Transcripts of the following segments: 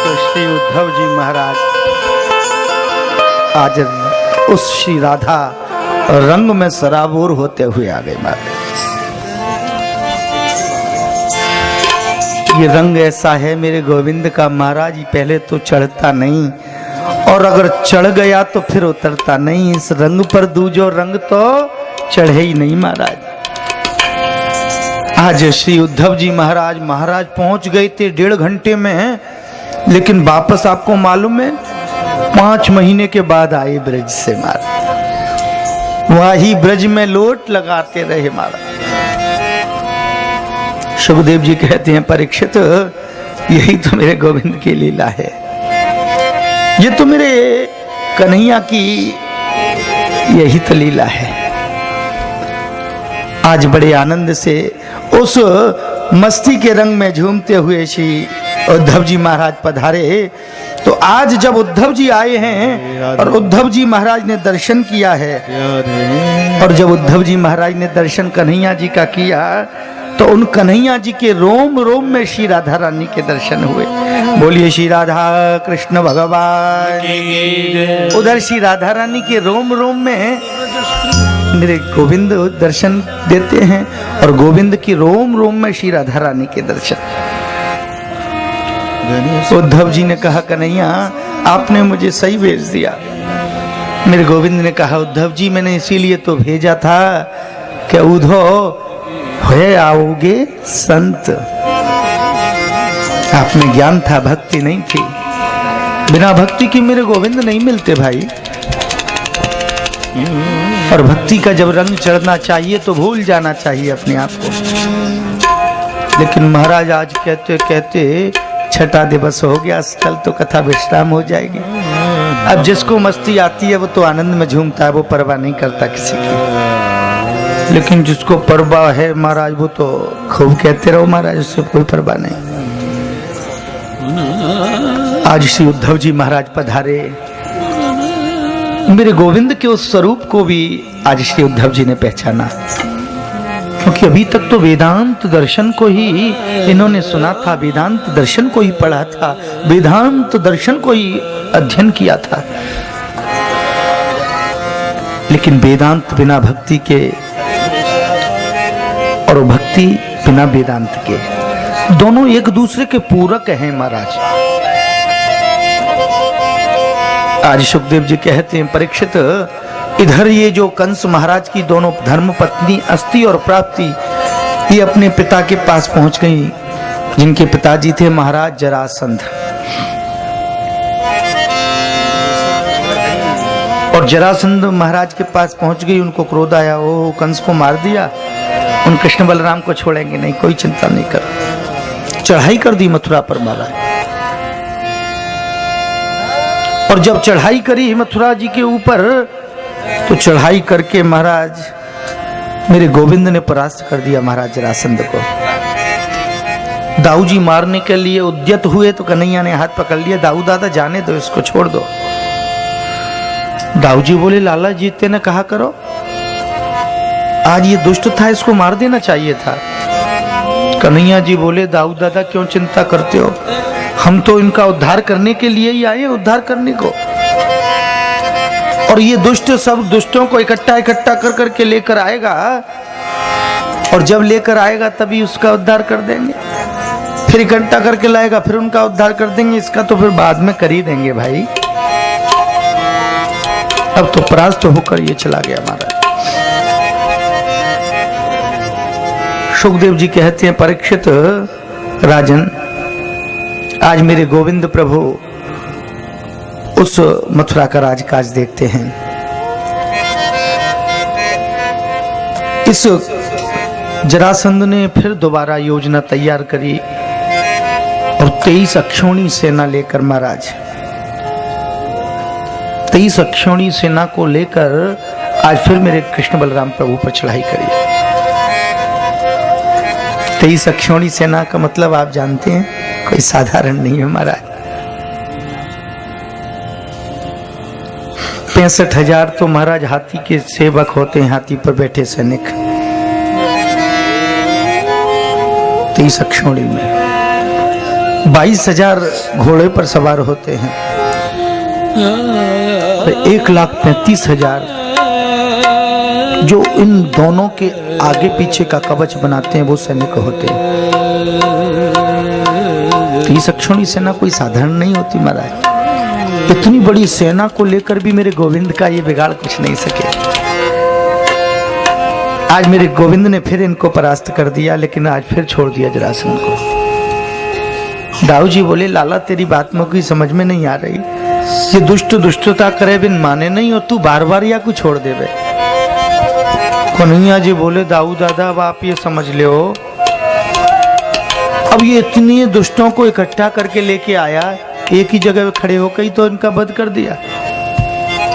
तो श्री उद्धव जी महाराज आज उस श्री राधा रंग में सराबोर होते हुए आ गए महाराज। ये रंग ऐसा है मेरे गोविंद का महाराज, पहले तो चढ़ता नहीं और अगर चढ़ गया तो फिर उतरता नहीं। इस रंग पर दूजो रंग तो चढ़े ही नहीं महाराज। आज श्री उद्धव जी महाराज पहुंच गए थे 1.5 घंटे में, लेकिन वापस आपको मालूम है 5 महीने के बाद आए ब्रज से महाराज। वही ब्रज में लोट लगाते रहे महाराज। सुखदेव जी कहते हैं परीक्षित, यही तो मेरे गोविंद की लीला है, ये तो मेरे कन्हैया की यही तो लीला है। आज बड़े आनंद से उस मस्ती के रंग में झूमते हुए श्री उद्धव जी महाराज पधारे। तो आज जब उद्धव जी आए हैं और उद्धव जी महाराज ने दर्शन किया है, और जब उद्धव जी महाराज ने दर्शन कन्हैया जी का किया तो उन कन्हैया जी के रोम रोम में श्री राधा रानी के दर्शन हुए। बोलिए श्री राधा कृष्ण भगवान। उधर श्री राधा रानी के रोम रोम में मेरे गोविंद दर्शन देते हैं और गोविंद की रोम रोम में श्री राधा रानी के दर्शन। उद्धव जी ने कहा कन्हैया आपने मुझे सही भेज दिया। मेरे गोविंद ने कहा उद्धव जी मैंने इसीलिए तो भेजा था कि उद्धव है आओगे संत। आप में ज्ञान था, भक्ति नहीं थी। बिना भक्ति की मेरे गोविंद नहीं मिलते भाई। और भक्ति का जब रंग चढ़ना चाहिए तो भूल जाना चाहिए अपने आप को। लेकिन महाराज आज कहते कहते 6ठा दिवस हो गया, कल तो कथा विश्राम हो जाएगी। अब जिसको मस्ती आती है वो तो आनंद में झूमता है, वो परवाह नहीं करता किसी की। लेकिन जिसको परवाह है महाराज वो तो खूब कहते रहो महाराज, उससे कोई परवाह नहीं। आज श्री उद्धव जी महाराज पधारे। मेरे गोविंद के उस स्वरूप को भी आज श्री उद्धव जी ने पहचाना, क्योंकि अभी तक तो वेदांत दर्शन को ही इन्होंने सुना था, वेदांत दर्शन को ही पढ़ा था, वेदांत दर्शन को ही अध्ययन किया था। लेकिन वेदांत बिना भक्ति के और भक्ति बिना वेदांत के, दोनों एक दूसरे के पूरक हैं महाराज। आज सुखदेव जी कहते हैं परीक्षित, इधर ये जो कंस महाराज की दोनों धर्म पत्नी अस्ति और प्राप्ति ये अपने पिता के पास पहुंच गई, जिनके पिताजी थे महाराज जरासंध। और जरासंध महाराज के पास पहुंच गई, उनको क्रोध आया, वो कंस को मार दिया, उन कृष्ण बलराम को छोड़ेंगे नहीं, कोई चिंता नहीं कर। चढ़ाई कर दी मथुरा पर महाराज। और जब चढ़ाई करी मथुरा जी के ऊपर, तो चढ़ाई करके महाराज मेरे गोविंद ने परास्त कर दिया महाराज जरासंध को। दाऊ जी मारने के लिए उद्यत हुए तो कन्हैया ने हाथ पकड़ लिया, दाऊ दादा जाने दो, इसको छोड़ दो। दाऊ जी बोले लाला जीते ने कहा करो, आज ये दुष्ट था, इसको मार देना चाहिए था। कन्हैया जी बोले दाऊ दादा क्यों चिंता करते हो, हम तो इनका उद्धार करने के लिए ही आए, उद्धार करने को। और ये दुष्ट सब दुष्टों को इकट्ठा कर करके लेकर आएगा, और जब लेकर आएगा तभी उसका उद्धार कर देंगे। फिर इकट्ठा करके लाएगा, फिर उनका उद्धार कर देंगे, इसका तो फिर बाद में कर ही देंगे भाई। अब तो परास्त होकर ये चला गया महाराज। सुखदेव जी कहते हैं परीक्षित राजन, आज मेरे गोविंद प्रभु उस मथुरा का राजकाज देखते हैं। इस जरासंध ने फिर दोबारा योजना तैयार करी और 23 अक्षौणी सेना लेकर महाराज 23 अक्षौणी सेना को लेकर आज फिर मेरे कृष्ण बलराम प्रभु पर चढ़ाई करी। 23 अक्षौणी सेना का मतलब आप जानते हैं, कोई साधारण नहीं है महाराज। 65,000 तो महाराज हाथी के सेवक होते हैं, हाथी पर बैठे सैनिक। 23 अक्षौणी में 22,000 घोड़े पर सवार होते हैं, 1,35,000 जो इन दोनों के आगे पीछे का कवच बनाते हैं वो सैनिक होते हैं। तो इस अक्षौणी सेना कोई साधारण नहीं होती महाराज। इतनी बड़ी सेना को लेकर भी मेरे गोविंद का ये बिगाड़ कुछ नहीं सके। आज मेरे गोविंद ने फिर इनको परास्त कर दिया, लेकिन आज फिर छोड़ दिया जरासंध को। दाऊ जी बोले, लाला तेरी बात में कोई समझ में नहीं आ रही। ये दुष्ट दुष्टता करे बिन माने नहीं, और तू बार बार या को छोड़ देवे। कन्हैया जी बोले, दाऊ दादा अब आप ये समझ लो, अब ये इतनी दुष्टों को इकट्ठा करके लेके आया, एक ही जगह खड़े होकर ही तो इनका वध कर दिया।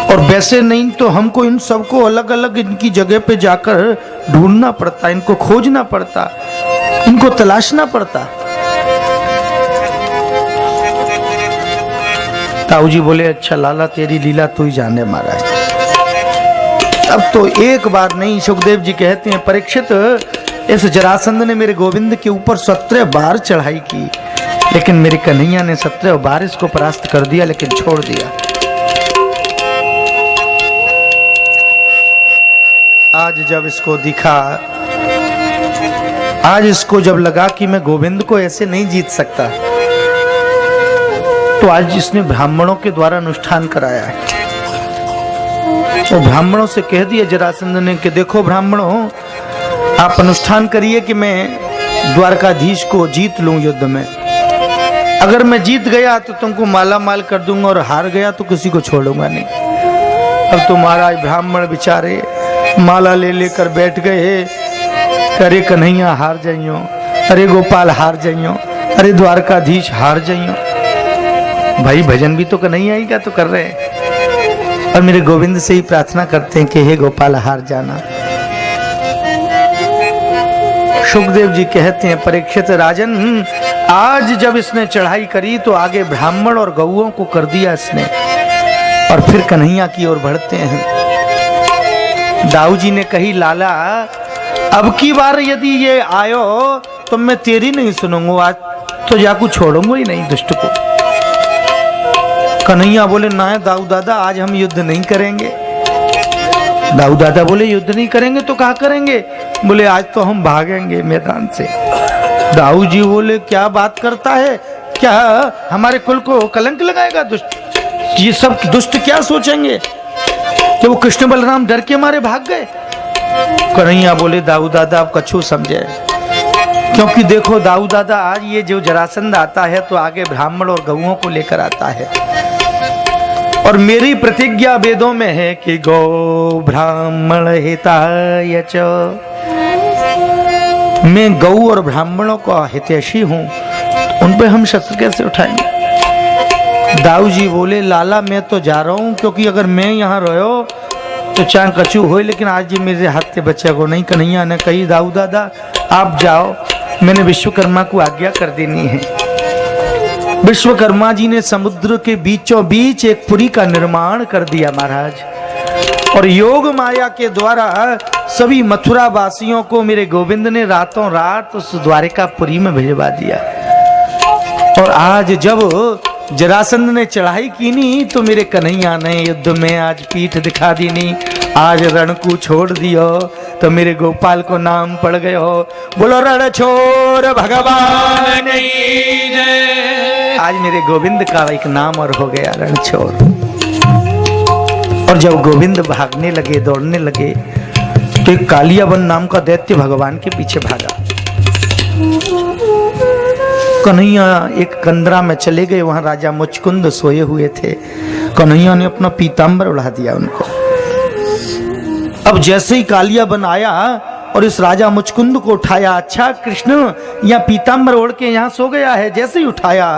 और वैसे नहीं तो हमको इन सबको अलग अलग इनकी जगह पे जाकर ढूंढना पड़ता, इनको खोजना पड़ता, इनको तलाशना पड़ता। ताऊ जी बोले, अच्छा लाला तेरी लीला तू ही जाने महाराज। अब तो एक बार नहीं, सुखदेव जी कहते हैं, परीक्षित इस जरासंध ने मेरे गोविंद के ऊपर 17 बार चढ़ाई की, लेकिन मेरे कन्हैया ने 17 बार इसको परास्त कर दिया, लेकिन छोड़ दिया। आज जब इसको दिखा, आज इसको जब लगा कि मैं गोविंद को ऐसे नहीं जीत सकता, तो आज इसने ब्राह्मणों के द्वारा अनुष्ठान कराया है। और ब्राह्मणों से कह दिया जरासंध ने कि देखो ब्राह्मणों, आप अनुष्ठान करिए कि मैं द्वारकाधीश को जीत लूं युद्ध में। अगर मैं जीत गया तो तुमको माला माल कर दूंगा, और हार गया तो किसी को छोड़ूंगा नहीं। अब तो महाराज ब्राह्मण बेचारे माला ले लेकर बैठ गए। अरे कन्हैया हार जाइयो, अरे गोपाल हार जाइयो, अरे द्वारकाधीश हार जाइयो। भाई भजन भी तो कन्हैया ही का तो कर रहे हैं, और मेरे गोविंद से ही प्रार्थना करते हैं कि हे गोपाल हार जाना। सुखदेव जी कहते हैं, परीक्षित राजन, आज जब इसने चढ़ाई करी तो आगे ब्राह्मण और गौओं को कर दिया इसने, और फिर कन्हैया की ओर बढ़ते हैं। दाऊ जी ने कही, लाला अब की बार यदि ये आयो तो मैं तेरी नहीं सुनूंगा, आज तो जाकू छोड़ूंगा ही नहीं दुष्ट को। कन्हैया बोले, ना दाऊ दादा आज हम युद्ध नहीं करेंगे। दाऊ दादा बोले, युद्ध नहीं करेंगे तो क्या करेंगे? बोले, आज तो हम भागेंगे मैदान से। दाऊ जी बोले, क्या बात करता है, क्या हमारे कुल को कलंक लगाएगा दुष्ट? ये सब दुष्ट क्या सोचेंगे कि वो कृष्ण बलराम डर के मारे भाग गए? कन्हैया बोले, दाऊ दादा आप कछु समझे, क्योंकि देखो दाऊ दादा, आज ये जो जरासंध आता है तो आगे ब्राह्मण और गौओं को लेकर आता है, और मेरी प्रतिज्ञा वेदों में है कि गौ ब्राह्मण हिताय च, मैं गौ और ब्राह्मणों का हितैषी हूं, उन पे हम शस्त्र कैसे उठाएंगे? दाऊ जी बोले, लाला मैं तो जा रहा हूं, क्योंकि अगर मैं यहाँ रहो तो चाहे कछु हो, लेकिन आज जी मेरे हाथ से बच्चे को नहीं। कन्हैया ने कही, दाऊ दादा आप जाओ, मैंने विश्वकर्मा को आज्ञा कर देनी है। विश्वकर्मा जी ने समुद्र के बीचों बीच एक पुरी का निर्माण कर दिया महाराज, और योग माया के द्वारा सभी मथुरा वासियों को मेरे गोविंद ने रातों रात उस द्वारिकापुरी में भिजवा दिया। और आज जब जरासंध ने चढ़ाई की नी तो मेरे कन्हैया ने युद्ध में आज पीठ दिखा दी नी, आज रण को छोड़ दियो तो मेरे गोपाल को नाम पड़ गए हो। बोलो रण छोड़ भगवान की जय। आज मेरे गोविंद का एक नाम और हो गया रण छोड़। और जब गोविंद भागने लगे, दौड़ने लगे, तो एक कालियावन नाम का दैत्य भगवान के पीछे भागा। कन्हैया एक कंदरा में चले गए, वहां राजा मुचकुंद सोए हुए थे। कन्हैया ने अपना पीतांबर उड़ा दिया उनको। अब जैसे ही कालियावन आया और इस राजा मुचकुंद को उठाया, अच्छा कृष्ण या पीतांबर ओढ़ के यहाँ सो गया है, जैसे ही उठाया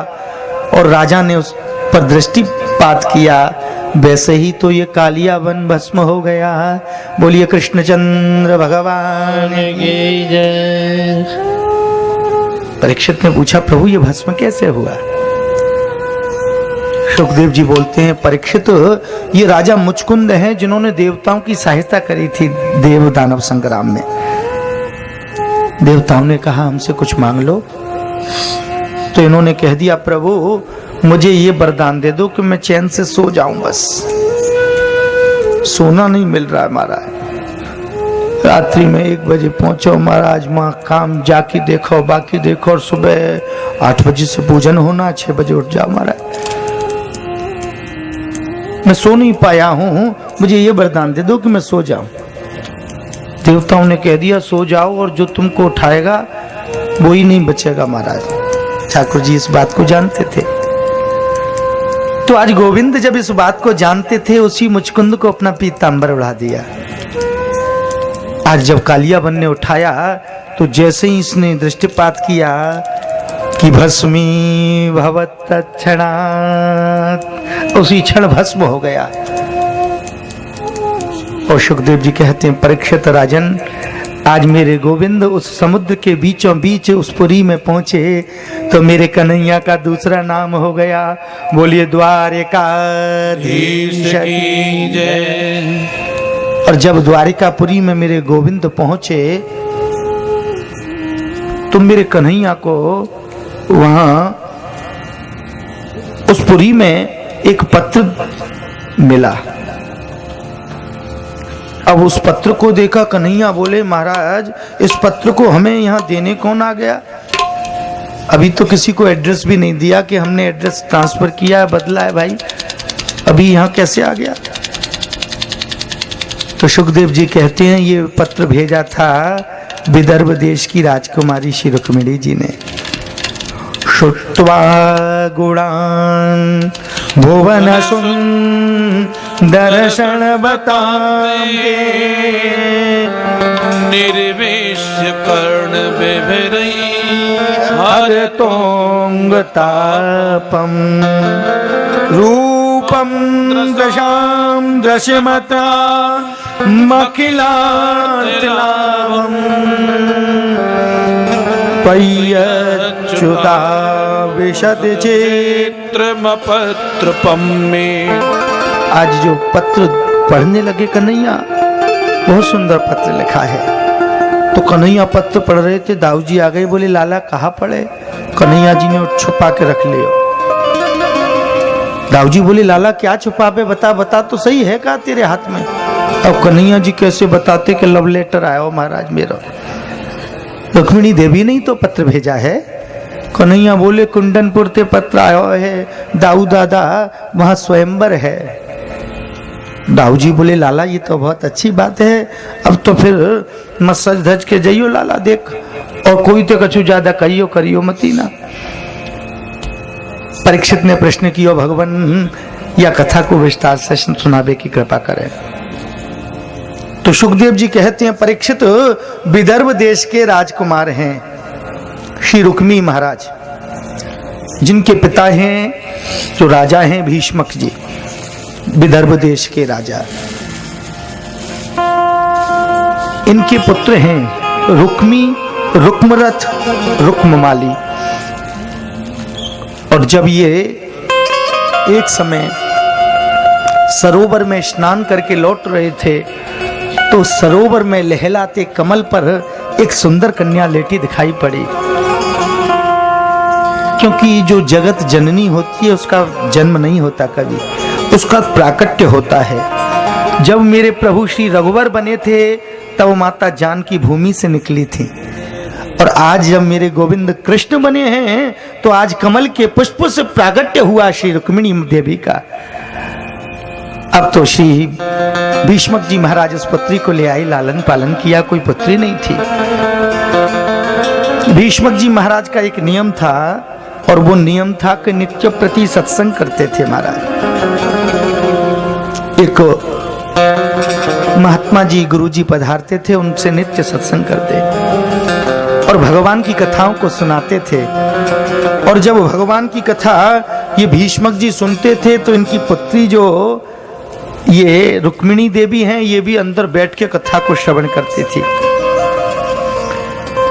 और राजा ने उस पर दृष्टिपात किया, वैसे ही तो ये कालियावन भस्म हो गया। बोलिए कृष्णचंद्र भगवान की जय। परीक्षित ने पूछा, प्रभु ये भस्म कैसे हुआ? सुखदेव जी बोलते हैं, परीक्षित ये राजा मुचकुंद हैं जिन्होंने देवताओं की सहायता करी थी देव दानव संग्राम में। देवताओं ने कहा हमसे कुछ मांग लो, तो इन्होंने कह दिया, प्रभु मुझे ये वरदान दे दो कि मैं चैन से सो जाऊं, बस सोना नहीं मिल रहा है महाराज। रात्रि में 1 बजे पहुंचो महाराज, माँ काम जाके देखो बाकी देखो, और सुबह 8 बजे से पूजन होना, 6 बजे उठ जाओ महाराज, मैं सो नहीं पाया हूं, मुझे ये वरदान दे दो कि मैं सो जाऊं। देवताओं ने कह दिया सो जाओ, और जो तुमको उठाएगा वो ही नहीं बचेगा महाराज। ठाकुर जी इस बात को जानते थे। तो आज गोविंद जब इस बात को जानते थे, उसी मुचकुंद को अपना पीतांबर उड़ा दिया। आज जब कालियाबन ने उठाया तो जैसे ही इसने दृष्टिपात किया कि भस्मी भवत तत्क्षणात्, उसी क्षण भस्म हो गया। और सुखदेव जी कहते हैं, परीक्षित राजन, आज मेरे गोविंद उस समुद्र के बीचों बीच उस पुरी में पहुंचे तो मेरे कन्हैया का दूसरा नाम हो गया। बोलिए द्वारिकाधीश की जय। और जब द्वारिकापुरी में मेरे गोविंद पहुंचे तो मेरे कन्हैया को वहां उस पुरी में एक पत्र मिला। अब उस पत्र को देखा कन्हैया बोले, महाराज इस पत्र को हमें यहाँ देने कौन आ गया? अभी तो किसी को एड्रेस भी नहीं दिया कि हमने एड्रेस ट्रांसफर किया है, बदला है भाई, अभी यहाँ कैसे आ गया? तो सुखदेव जी कहते हैं, ये पत्र भेजा था विदर्भ देश की राजकुमारी श्री रुक्मिणी जी ने। श्रुत्वा गुणान् भुवन सुंदर्शन बतामे निर्वेश्य कर्ण विभरई हरतोंगतापम रूपम दशां दशमता मखिलांतलावम पय्यच्युता विशद चित्रमपत्रपम में। आज जो पत्र पढ़ने लगे कन्हैया, बहुत सुंदर पत्र लिखा है। तो कन्हैया पत्र पढ़ रहे थे, दाऊ जी आ गए, बोले लाला कहाँ पढ़े? कन्हैया जी ने छुपा के रख लिया। दाऊ जी बोले लाला क्या छुपा पे, बता बता तो सही है का तेरे हाथ में? अब कन्हैया जी कैसे बताते कि लव लेटर आया हो महाराज मेरा, रुक्मिणी देवी ने तो पत्र भेजा है। कन्हैया बोले कुंडनपुर ते पत्र आया है दाऊ दादा, वहां स्वयंवर है। दाऊ जी बोले लाला ये तो बहुत अच्छी बात है, अब तो फिर मत सज धज के जाइयो लाला देख, और कोई तो कछु ज्यादा कहियो करियो मती ना। परीक्षित ने प्रश्न किया, भगवान या कथा को विस्तार से सुनावे की कृपा करें। तो सुखदेव जी कहते हैं, परीक्षित विदर्भ देश के राजकुमार हैं श्री रुक्मी महाराज, जिनके पिता हैं जो राजा हैं भीष्मक जी, विदर्भ देश के राजा। इनके पुत्र हैं रुक्मी, रुक्मरथ, रुक्ममाली। और जब ये एक समय सरोवर में स्नान करके लौट रहे थे तो सरोवर में लहलाते कमल पर एक सुंदर कन्या लेटी दिखाई पड़ी। क्योंकि जो जगत जननी होती है उसका जन्म नहीं होता कभी, उसका प्राकट्य होता है। जब मेरे प्रभु श्री रघुवर बने थे तब माता जानकी भूमि से निकली थी, और आज जब मेरे गोविंद कृष्ण बने हैं तो आज कमल के पुष्प से प्राकट्य हुआ श्री रुक्मिणी देवी का। अब तो श्री भीष्मक जी महाराज उस पुत्री को ले आई, लालन पालन किया, कोई पुत्री नहीं थी। भीष्मक जी महाराज का एक नियम था, और वो नियम था कि नित्य प्रति सत्संग करते थे महाराज। एक महात्मा जी गुरु जी पधारते थे, उनसे नित्य सत्संग करते और भगवान की कथाओं को सुनाते थे। और जब भगवान की कथा ये भीष्मक जी सुनते थे तो इनकी पुत्री जो ये रुक्मिणी देवी हैं, ये भी अंदर बैठ के कथा को श्रवण करती थी।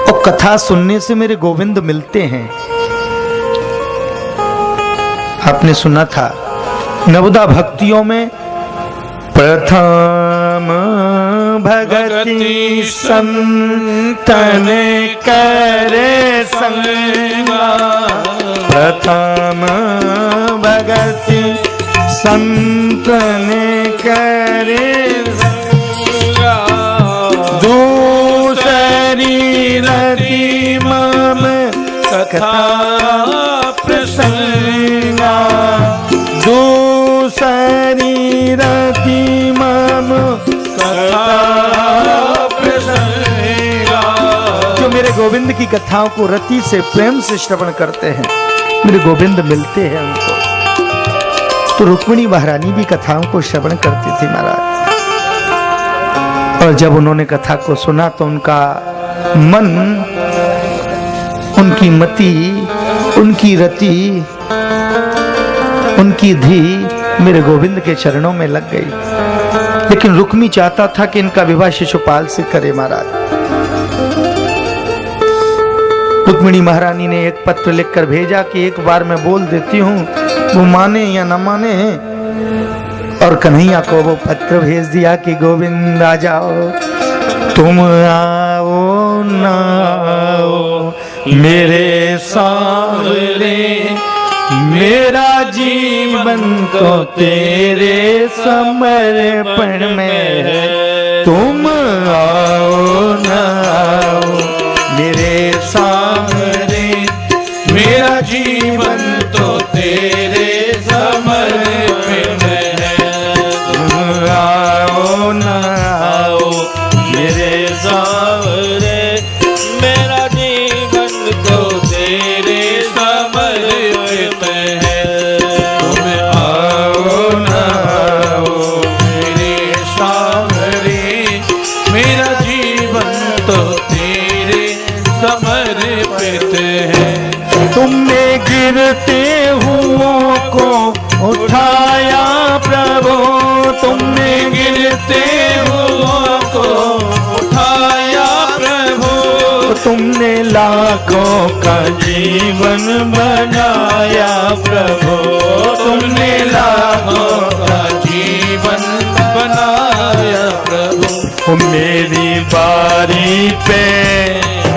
और कथा सुनने से मेरे गोविंद मिलते हैं। आपने सुना था नवदा भक्तियों में प्रथम भगति संतन करे संगा प्रथम भगति संत ने करे दूसरी रति मम कथा प्रसंगा दूसरी रति मम कथा प्रसंगा। जो मेरे गोविंद की कथाओं को रति से प्रेम से श्रवण करते हैं, मेरे गोविंद मिलते हैं उनको। तो रुक्मिणी महारानी भी कथाओं को श्रवण करती थी महाराज, और जब उन्होंने कथा को सुना तो उनका मन, उनकी मति, उनकी रति, उनकी धी मेरे गोविंद के चरणों में लग गई। लेकिन रुक्मी चाहता था कि इनका विवाह शिशुपाल से करे महाराज। रुक्मिणी महारानी ने एक पत्र लिखकर भेजा कि एक बार मैं बोल देती हूँ, वो माने या न माने। और कन्हैया को वो पत्र भेज दिया कि गोविंद आ जाओ, तुम आओ ना आओ मेरे सावरे, मेरा जीवन तो तेरे समर्पण में है। तुम आओ ना आओ मेरे सावरे, मेरा जीवन तो तेरे समर्पण में है। तुम आओ ना आओ मेरे सावरे, मेरा जीवन तो तेरे समर्पित है। तुम आओ ना आओ मेरे सावरे, मेरा जीवन तो तेरे समर्पित है। तुमने गिरते हुओं को उठाया प्रभु, तुमने गिरते हुओं को उठाया प्रभु, तुमने लाखों का जीवन बनाया प्रभु, तुमने लाखों का जीवन बनाया प्रभु। मेरी बारी पे,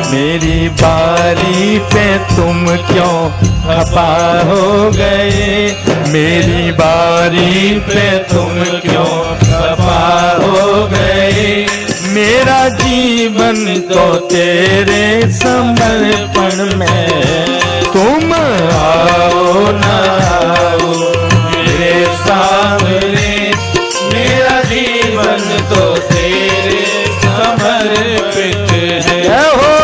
मेरी बारी पे तुम क्यों खफा हो गए, मेरी बारी पे तुम क्यों खफा हो गए। मेरा जीवन तो तेरे समर्पण में, तुम आओ ना आओ मेरे सामने, मेरा जीवन तो तेरे समर्पित है। हो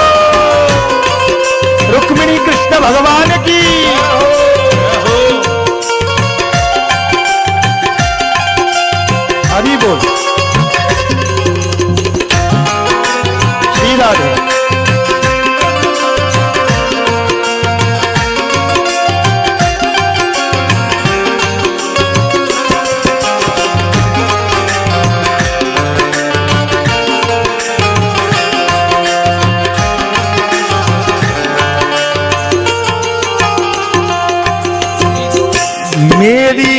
रुक्मिणी कृष्ण भगवान की, हरि बोल। श्री राधे। मेरी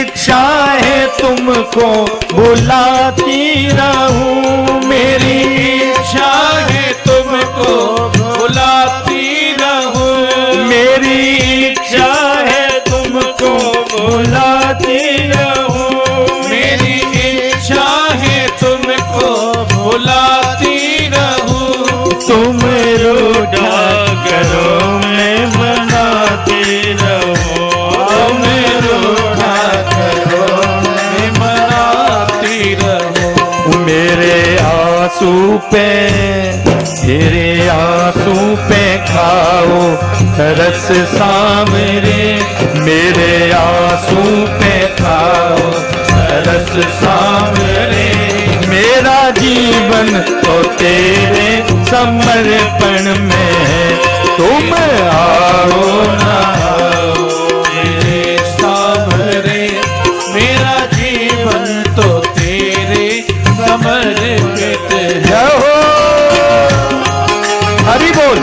इच्छा है तुमको बुलाती रहूं, मेरी इच्छा है तुमको बुलाती रहूं, मेरी इच्छा है तुमको बुलाती रहूं, मेरी इच्छा है तुमको बुलाती रहूं। तुम रूठा करो मैं मनाती रहूं, मेरे आंसू पे, तेरे आंसू पे खाओ रस सांवरे, मेरे आंसू पे खाओ रस सांवरे। मेरा जीवन तो तेरे समर्पण में है, तुम आओ ना आओ मेरे सांवरे, मेरा जीवन तो तेरे समर्पित है। हरि बोल।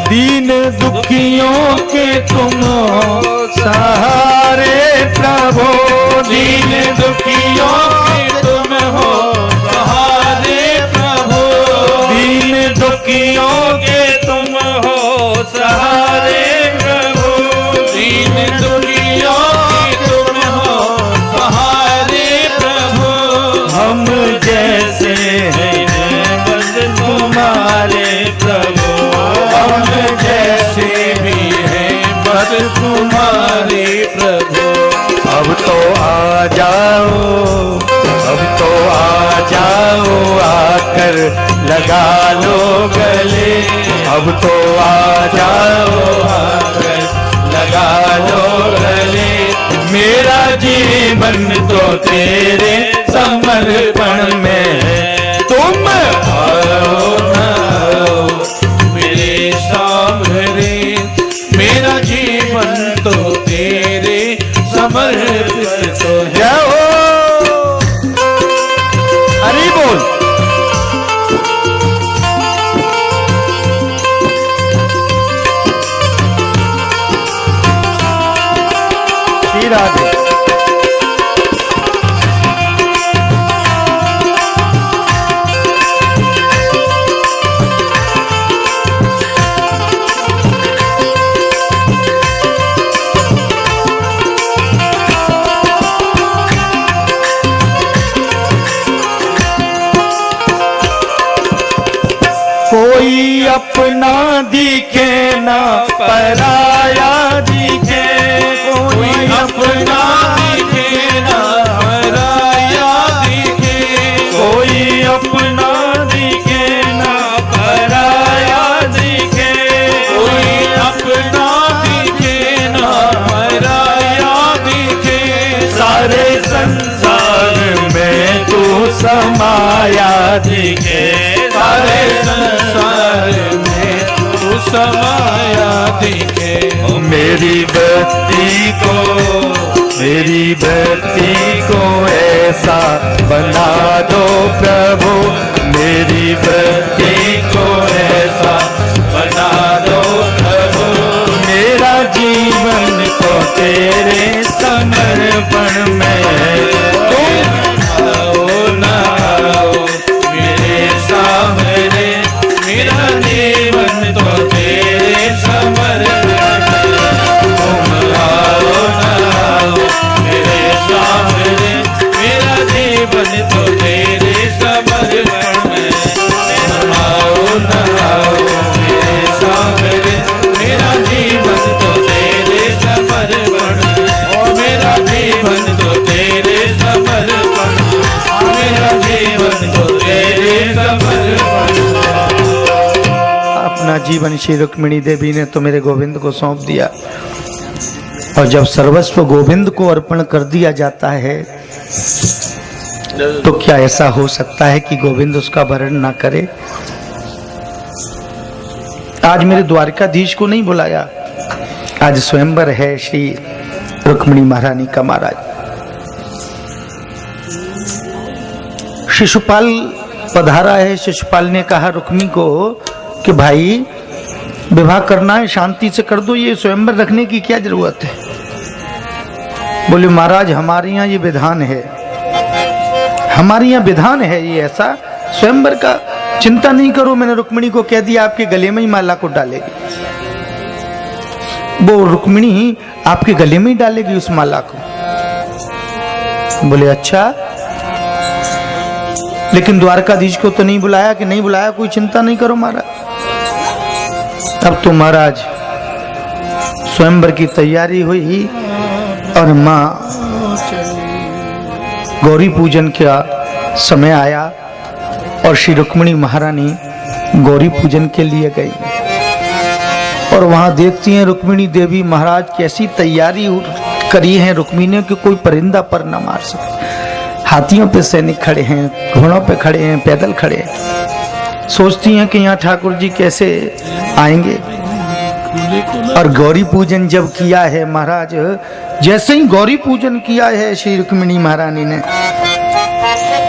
दीन दुखियों के तुम सहारे प्रभु, दीन दुखियों के तुम हो सहारे प्रभु, दीन दुखियों के तुम हो सहारे प्रभु, दीन दुखियों के तुम हो सहारे प्रभु। हम जैसे हैं बस तुम्हारे प्रभु, हम जैसे भी हैं बस तुम्हारे प्रभु। अब तो आ जाओ, अब तो आ जाओ, आकर लगा लो गले, अब तो आ जाओ, आकर लगा लो गले। मेरा जीवन तो तेरे समर्पण में है, तुम आओ ना आओ मेरे सामने, मेरा जीवन तो तेरे समर्पित तो है। जय हो, हरि बोल। श्री राधे। कोई अपना दिखे ना पराया दिखे, कोई अपना दिखे ना पराया दिखे, कोई अपना दिखे ना पराया दिखे, कोई अपना दिखे ना पराया दिखे। सारे संसार में तू समाया दिखे, सारे संसार में तू समाया दिखे। मेरी भक्ति को, मेरी भक्ति को ऐसा बना दो प्रभु, मेरी भक्ति को ऐसा बना दो प्रभु। मेरा जीवन तो तेरे समर्पण में है, तुम आओ ना आओ मेरे सामने, मेरा जीवन तो तेरे समर्पण में। तुम आओ ना आओ मेरे सामने, मेरा जीवन तो तेरे समर्पण में। तुम आओ ना आओ मेरे सामने, मेरा जीवन तो तेरे समर्पण में। और मेरा जीवन तो तेरे समर्पण, मेरा जीवन तो तेरे समर्पण। अपना जीवन श्री रुक्मिणी देवी ने तो मेरे गोविंद को सौंप दिया, और जब सर्वस्व गोविंद को अर्पण कर दिया जाता है तो क्या ऐसा हो सकता है कि गोविंद उसका वर्ण ना करे। आज मेरे द्वारकाधीश को नहीं बुलाया, आज स्वयंवर है श्री रुक्मिणी महारानी का। महाराज शिशुपाल पधारा है, शिशुपाल ने कहा रुक्मी को कि भाई विवाह करना है शांति से कर दो, ये स्वयंवर रखने की क्या जरूरत है। बोले महाराज हमारे यहाँ ये विधान है, हमारे यहाँ विधान है ये ऐसा, स्वयंवर का चिंता नहीं करो। मैंने रुक्मिणी को कह दिया आपके गले में ही माला को डालेगी, वो रुक्मिणी आपके गले में ही डालेगी उस माला को। बोले अच्छा, लेकिन द्वारकाधीश को तो नहीं बुलाया। कि नहीं बुलाया, कोई चिंता नहीं करो महाराज। तब तो महाराज स्वयंवर की तैयारी हुई और मां गौरी पूजन का समय आया और श्री रुक्मिणी महारानी गौरी पूजन के लिए गई और वहां देखती हैं रुक्मिणी देवी महाराज कैसी तैयारी करी है रुक्मिणी ने कि कोई परिंदा पर न मार सके। हाथियों पे सैनिक खड़े हैं, घोड़ों पे खड़े हैं, पैदल खड़े हैं। सोचती हैं कि यहाँ ठाकुर जी कैसे आएंगे। और गौरी पूजन जब किया है महाराज, जैसे ही गौरी पूजन किया है श्री रुक्मिणी महारानी ने,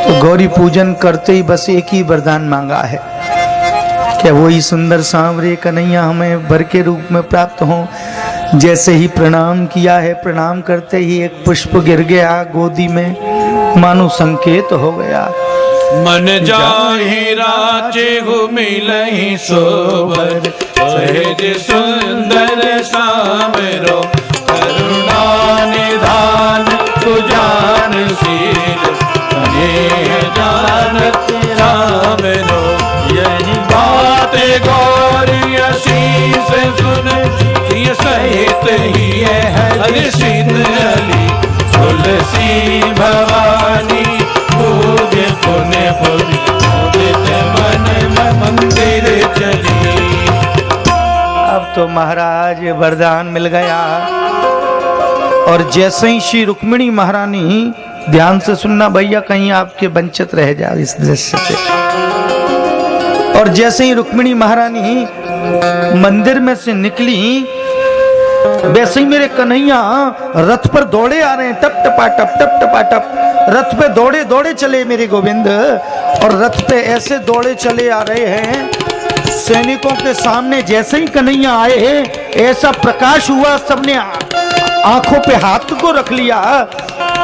तो गौरी पूजन करते ही बस एक ही वरदान मांगा है क्या वही सुंदर सांवरे कन्हैया हमें वर के रूप में प्राप्त हो। जैसे ही प्रणाम किया है, प्रणाम करते ही एक पुष्प गिर गया गोदी में, मानो संकेत हो गया। मन जाहि राचे घुमिलहि सोबर, सहज सुंदर सामरो करुणा निधान सुजान शील, स्नेह जानत रामरो यही बात गौरी असीस सुन, सिय सहित ही हरि सिद्ध अली, तुलसी भवानी पूज्य पुण्य पुण्य उदित मन मंदिर चली। अब तो महाराज वरदान मिल गया। और जैसे ही श्री रुक्मिणी महारानी, ध्यान से सुनना भैया, कहीं आपके वंचित रह जाए इस दृश्य से। और जैसे ही रुक्मिणी महारानी मंदिर में से निकली, वैसे ही मेरे कन्हैया रथ पर दौड़े आ रहे हैं, टप टपा टप टप टपा टप, रथ पे दौड़े दौड़े चले मेरे गोविंद। और रथ पे ऐसे दौड़े चले आ रहे हैं, सैनिकों के सामने जैसे ही कन्हैया आए, ऐसा प्रकाश हुआ, सबने आंखों पे हाथ को रख लिया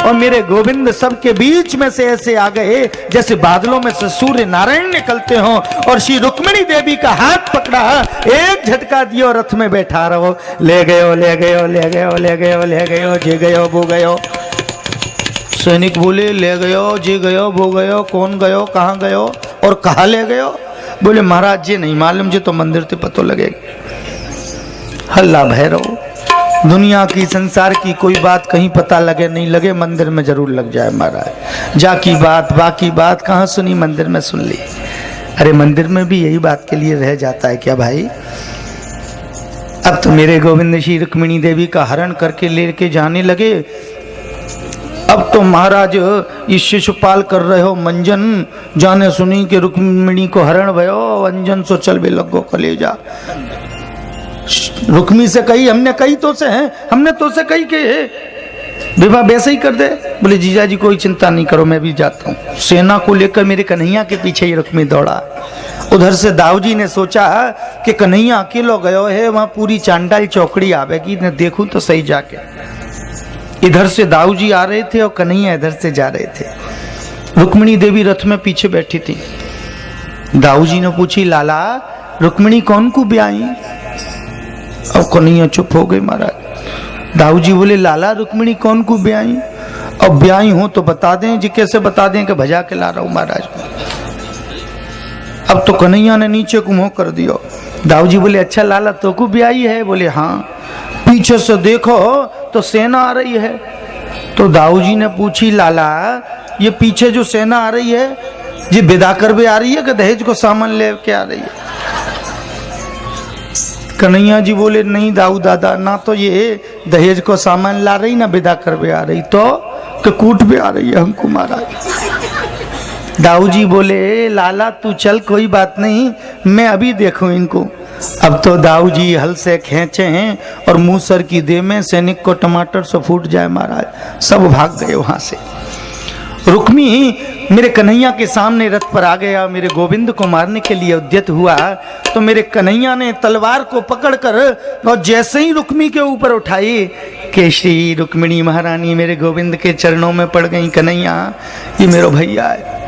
और मेरे गोविंद सबके बीच में से ऐसे आ गए जैसे बादलों में से सूर्य नारायण निकलते हों। और श्री रुक्मिणी देवी का हाथ पकड़ा, एक झटका दियो, रथ में बैठा रहो, ले गयो ले गयो ले गयो ले गयो ले गयो, जे गयो वो गयो। सैनिक बोले, ले गयो जे गयो वो गयो, कौन गयो कहाँ गयो और कहाँ ले गयो? बोले महाराज जी नहीं मालूम, जी तो मंदिर से पतो लगेगा। हल्ला भैरव, दुनिया की संसार की कोई बात कहीं पता लगे नहीं लगे, मंदिर में जरूर लग जाए महाराज। जा की बात बाकी बात कहाँ सुनी, मंदिर में सुन ली। अरे मंदिर में भी यही बात के लिए रह जाता है क्या भाई? अब तो मेरे गोविंद श्री रुक्मिणी देवी का हरण करके लेके जाने लगे। अब तो महाराज ये शिशुपाल कर रहे हो मंजन, जाने सुनी कि रुक्मिणी को हरण भयो, अंजन सो चल बे लगो कलेजा। रुक्मी से कही, हमने कही तो से हैं, हमने तो से कही कि विवाह वैसे ही कर दे। बोले जीजा जी कोई चिंता नहीं करो, मैं भी जाता हूँ। सेना को लेकर मेरे कन्हैया के पीछे ही रुक्मी दौड़ा। उधर से दाऊजी ने सोचा कि कन्हैया अकेलो गयो है, वहां पूरी चांडाल चौकड़ी आवेगी, न देखूं तो सही जाके। इधर से दाऊजी आ रहे थे और कन्हैया इधर से जा रहे थे। रुक्मिणी देवी रथ में पीछे बैठी थी। दाऊजी ने पूछी, लाला रुक्मिणी कौन को ब्याई? अब कन्हैया चुप हो गई महाराज। दाऊजी बोले, लाला रुक्मिणी कौन को ब्याई? अब ब्याई हो तो बता दें जी, कैसे बता दें कि भजा के ला रहा हूं महाराज। अब तो कन्हैया ने नीचे को मुंह कर दिया। दाऊजी बोले, अच्छा लाला तो को ब्याई है? बोले हाँ। पीछे से देखो तो सेना आ रही है। तो दाऊजी ने पूछी, लाला ये पीछे जो सेना आ रही है जी विदा कर भी आ रही है कि दहेज को सामान ले के आ रही है? कन्हैया जी बोले, नहीं दाऊ दादा, ना तो ये दहेज को सामान ला रही ना विदा कर भी आ रही, तो कूट भी आ रही है हमको महाराज। दाऊजी बोले, लाला तू चल कोई बात नहीं, मैं अभी देखूं इनको। अब तो दाऊजी हल से खींचे हैं और मूसर की देह में सैनिक को टमाटर से फूट जाए महाराज, सब भाग गए वहां से। रुक्मी मेरे कन्हैया के सामने रथ पर आ गया, मेरे गोविंद को मारने के लिए उद्यत हुआ। तो मेरे कन्हैया ने तलवार को पकड़कर और जैसे ही रुक्मी के ऊपर उठाई कि श्री रुक्मिणी महारानी मेरे गोविंद के चरणों में पड़ गई। कन्हैया ये मेरा भैया है,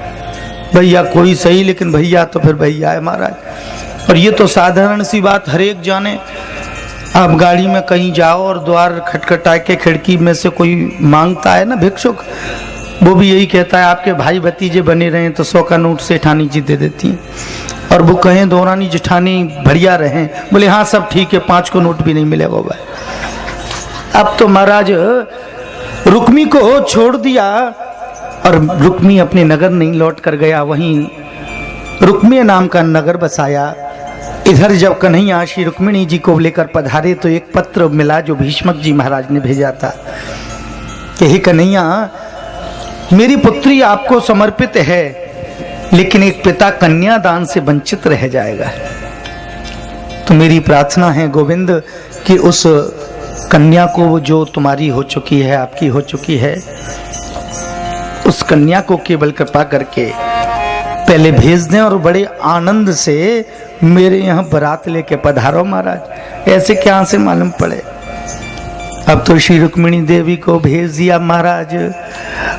भैया कोई सही लेकिन भैया तो फिर भैया है महाराज। और ये तो साधारण सी बात हर एक जाने। आप गाड़ी में कहीं जाओ और द्वार खटखटा के खिड़की में से कोई मांगता है ना भिक्षुक, वो भी यही कहता है आपके भाई भतीजे बने रहे तो 100 का नोट सेठानी जी दे देती हैं। और वो कहें दौरानी जेठानी बढ़िया रहे, बोले हाँ सब ठीक है, 5 को नोट भी नहीं मिलेगा भाई। अब तो महाराज रुक्मी को छोड़ दिया और रुक्मी अपने नगर नहीं लौट कर गया, वहीं रुक्मी नाम का नगर बसाया। इधर जब कन्हैया श्री रुक्मिणी जी को लेकर पधारे तो एक पत्र मिला जो भीष्मक जी महाराज ने भेजा था कि हे कन्हैया, मेरी पुत्री आपको समर्पित है, लेकिन एक पिता कन्यादान से वंचित रह जाएगा। तो मेरी प्रार्थना है गोविंद कि उस कन्या को जो तुम्हारी हो चुकी है, आपकी हो चुकी है, उस कन्या को केवल कृपा करके पहले भेज दें और बड़े आनंद से मेरे यहाँ बारात लेके पधारो महाराज। ऐसे क्या से मालूम पड़े। अब तो श्री रुक्मिणी देवी को भेज दिया महाराज,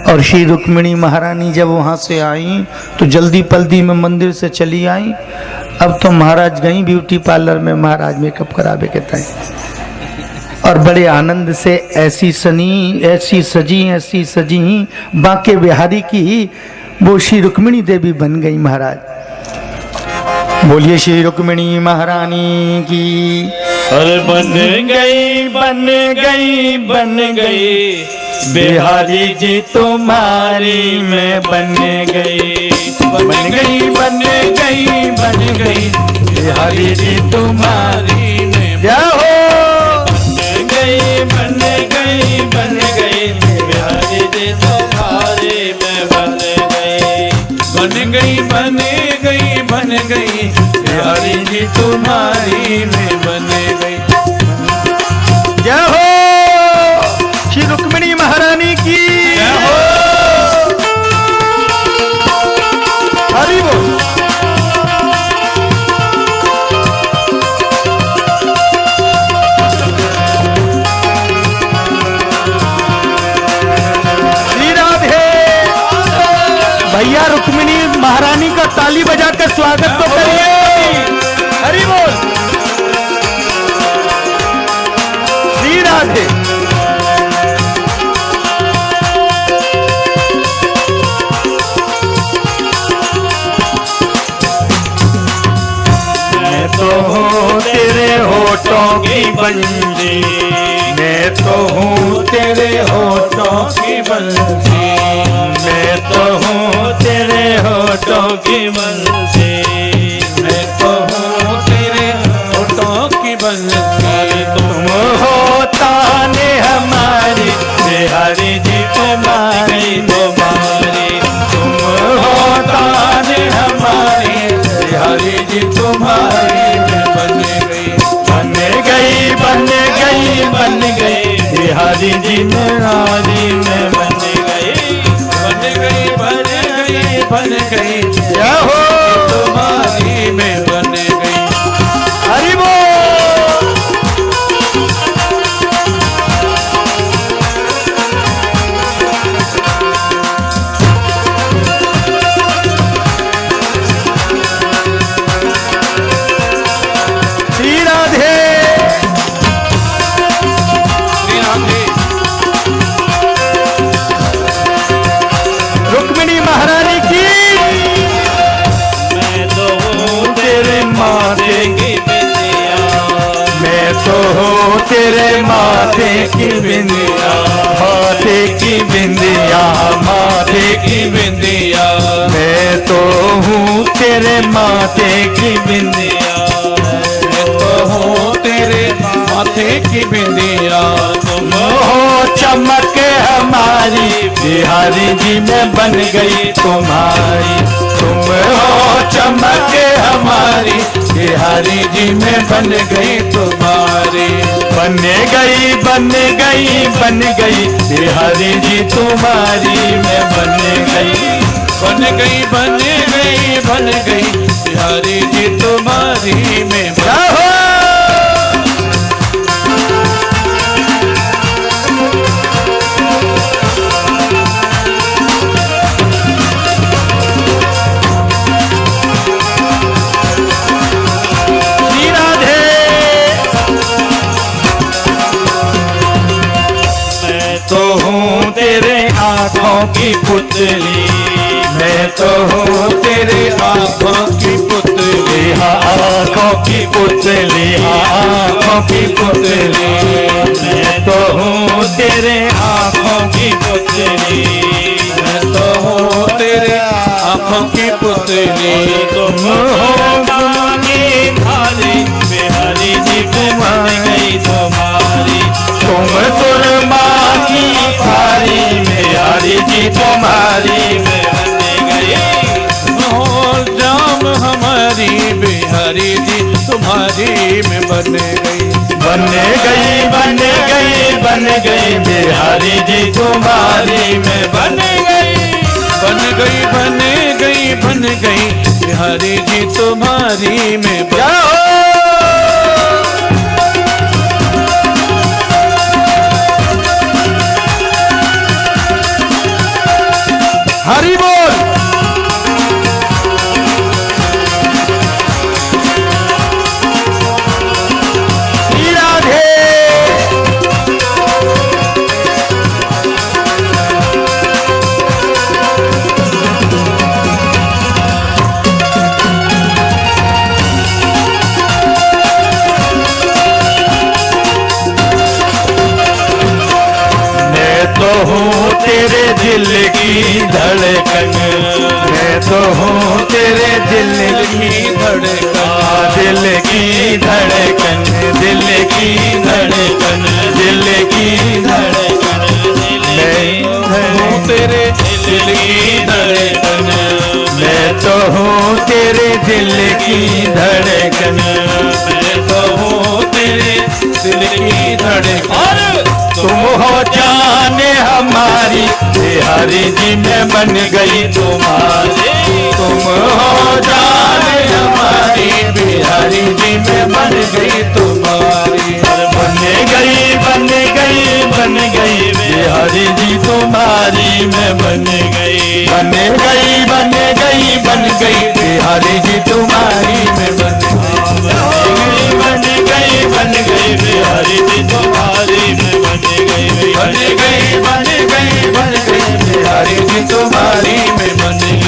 और श्री रुक्मिणी महारानी जब वहां से आई तो जल्दी पल्दी में मंदिर से चली आई। अब तो महाराज गई ब्यूटी पार्लर में महाराज मेकअप करावे के तय, और बड़े आनंद से ऐसी सजी बांके बिहारी की वो श्री रुक्मिणी देवी बन गई महाराज। बोलिए श्री रुक्मिणी महारानी की। अरे बन गई बिहारी जी तुम्हारी में बन गई बिहारी जी तुम्हारी में क्या हो। बन गई बिहारी जी तुम्हारी में बन गई बिहारी जी तुम्हारी में बन गई। क्या हो श्री रुक्मिणी महारानी की। क्या हो। हरि बोल। श्री राधे। भैया रुक्मिणी महारानी का ताली बजाकर स्वागत तो करिए। हरि बोल। श्री राधे। मैं तो हूँ तेरे होठों की बंसी, मैं तो हूँ तेरे होठों की बंसी, मैं तो हूँ तेरे होठों की बंसी, मैं तो हूँ तेरे होठों की बंसी। तुम हो ताने हमारी बिहारी जी तुम्हारी तुम्हारी, तुम हो ताने हमारी बिहारी जी तुम्हारी में बन गई बिहारी जी तुम्हारी में बन गई क्या हो तुम्हारी में बन गई। हरि बोल। श्री राधे। रुक्मिणी महारानी की। मैं तो हूँ तेरे माथे की बिंदिया, मैं तो हूँ तेरे माथे की बिंदिया, माथे की बिंदिया, माथे की बिंदिया, मैं तो हूँ तेरे माथे की बिंदिया, मैं तो हूँ तेरे माथे की बिंदिया। तुम हो चमक हमारी बिहारी जी में बन गई तुम्हारी, तुम हो चमक हमारी बिहारी जी में बन गई तुम्हारी। बन गई बिहारी जी तुम्हारी में बन गई बिहारी जी तुम्हारी में हो। आँखों की पुतली, मैं तो हूँ तेरे आँखों की पुतली, हाँ आँखों की पुतली, हाँ आँखों की पुतली, मैं तो हूँ तेरे आँखों की पुतली, मैं तो हूँ तेरे आँखों की पुतली। तुम हो गानी थाली बिहारी जी बन गई तुम्हारी, तुम सुरमा की थाली बिहारी जी तुम्हारी में बन गई। और जाम हमारी बिहारी जी तुम्हारी में बन गई बिहारी जी तुम्हारी में बन गई बन गई बिहारी जी तुम्हारी मैं हरि बोल। राधे तो हूँ तेरे दिल की धड़कन, मैं तो हूँ तेरे दिल की धड़कन, दिल की धड़कन, दिल की धड़कन, दिल की धड़कन, मैं हूँ तेरे दिल की धड़कन, मैं तो हूँ तेरे दिल की धड़कन, मैं तो हूँ तेरे दिल की धड़कन। तुम हो जाने हमारी बिहारी जी मैं बन गई तुम्हारी, तुम हो जाने हमारी बिहारी जी मैं बन गई तुम्हारी, बन गई बन गई बन गई बिहारी जी तुम्हारी मैं बन गई, बन गई बन गई बन गई बिहारी जी तुम्हारी मैं बन गई, बन गई बन गई बिहारी जी तुम्हारी मैं बन गई, बन गई बन गई बन गई बिहारी जी तुम्हारी मैं बन गई,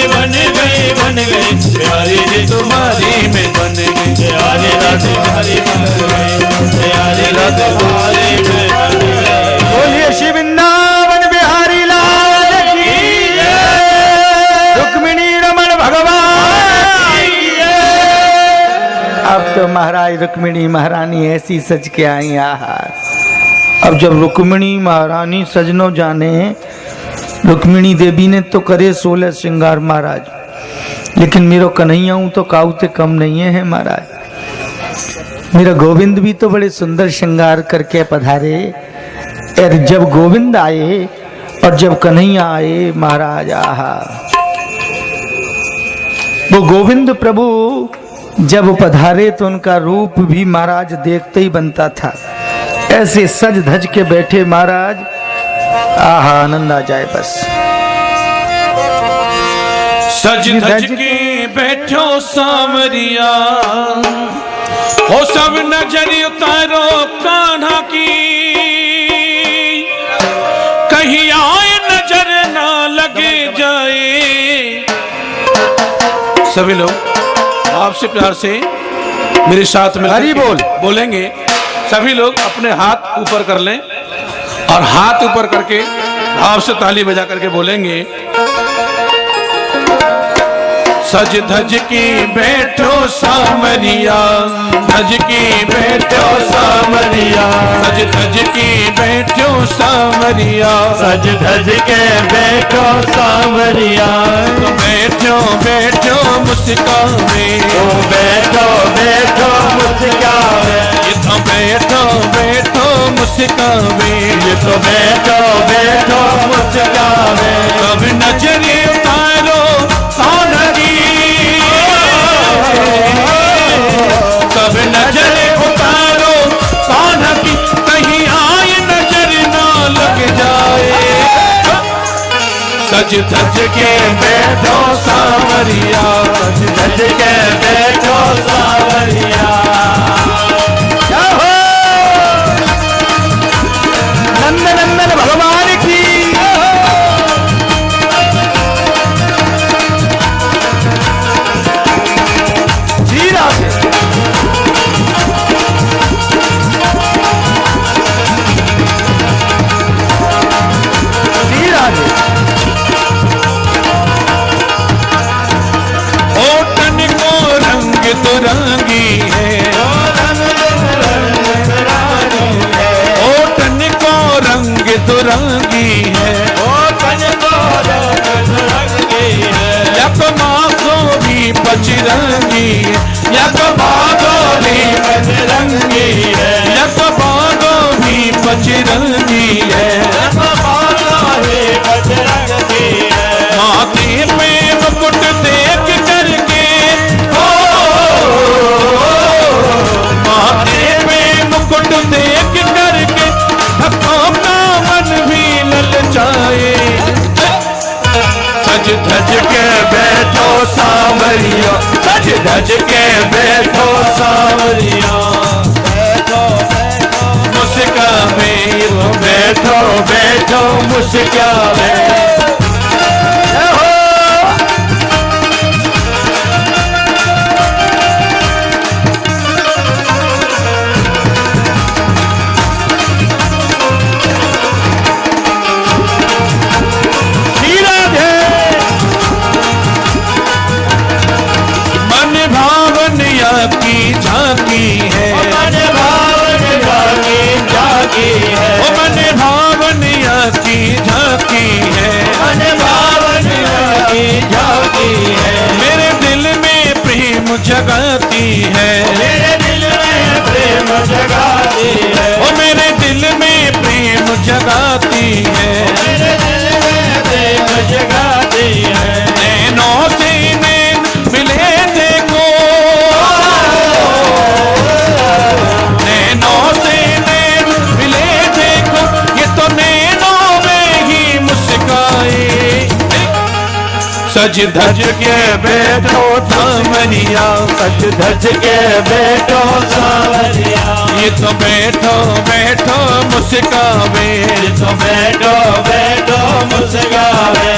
बन गई बन गई बिहारी जी तुम्हारी मैं बन गई, बिहारी राधे बिहारी बन गई, बिहारी राधे बिहारी मैं बन गई। बोलिए श्री वृंदावन बिहारी लाल की जय, रुक्मिणी रमण भगवान की जय। अब तो महाराज रुक्मिणी महारानी ऐसी सज के आई आहार। अब जब रुक्मिणी महारानी सजनो जाने, रुक्मिणी देवी ने तो करे 16 श्रृंगार महाराज, लेकिन मेरा कन्हैया हूं तो काउते कम नहीं है महाराज। मेरा गोविंद भी तो बड़े सुंदर श्रृंगार करके पधारे। और जब गोविंद आए और जब कन्हैया आए महाराज, आहा, वो गोविंद प्रभु जब पधारे तो उनका रूप भी महाराज देखते ही बनता था। ऐसे सज धज के बैठे महाराज, आहा, आनंद आ जाए बस। सज धज के बैठो सावरिया, हो सब नजर उतारो कान्हा की, कहीं आए नजर ना लगे जाए। सभी लोग आपसे प्यार से मेरे साथ में हरि बोल बोलेंगे। सभी लोग अपने हाथ ऊपर कर लें और हाथ ऊपर करके भाव से ताली बजा करके बोलेंगे। सज धज की बैठो सावरिया, धज की बैठो सावरिया, सज धज की बैठो सावरिया, सज धज के बैठो सावरिया, तो बैठो बैठो मुस्कावे, तो बैठो बैठो मुस्कावे, ये तो बैठो बैठो मुस्कावे, ये तो बैठो बैठो मुस्कावे, सब नजरे उतारो सावरी, सब नजर उतारो कान्हा की, कहीं आए नजर ना लग जाए। सज धज के बैठो सावरिया, सज धज के बैठो सावरिया, नंद नंदन भगवान की। जी राधे। जी राधे। ओटन को रंग दुरंगी है, ओटन को रंग दुरंगी है, ओटन को रंग दुरंगी है, यक माखो भी बजरंगी है, यक बागो भी बजरंगी है, यक बागो भी बजरंगी है, यक बागो भी बजरंगी है, माथे पे धज के बैठो सांवरिया, मुस्कावे तो बैठो बैठो मुस्कावे। की झांकी है, मन भावन की झांकी है, मन भावन की झांकी है, मन भावन की झांकी है। मेरे दिल में प्रेम जगाती है, मेरे दिल में प्रेम जगाती है, ओ मेरे दिल में प्रेम जगाती है, मेरे दिल में प्रेम जगाती है। नैनों से नैन मिले देखो, नैनों से नैन मिले देखो, ये तो नैनों में ही मुस्काए। सज धज के बैठो सांवरिया, सज धज के बैठो सांवरिया, ये तो बैठो बैठो मुस्कावे, ये तो बैठो बैठो मुस्कावे।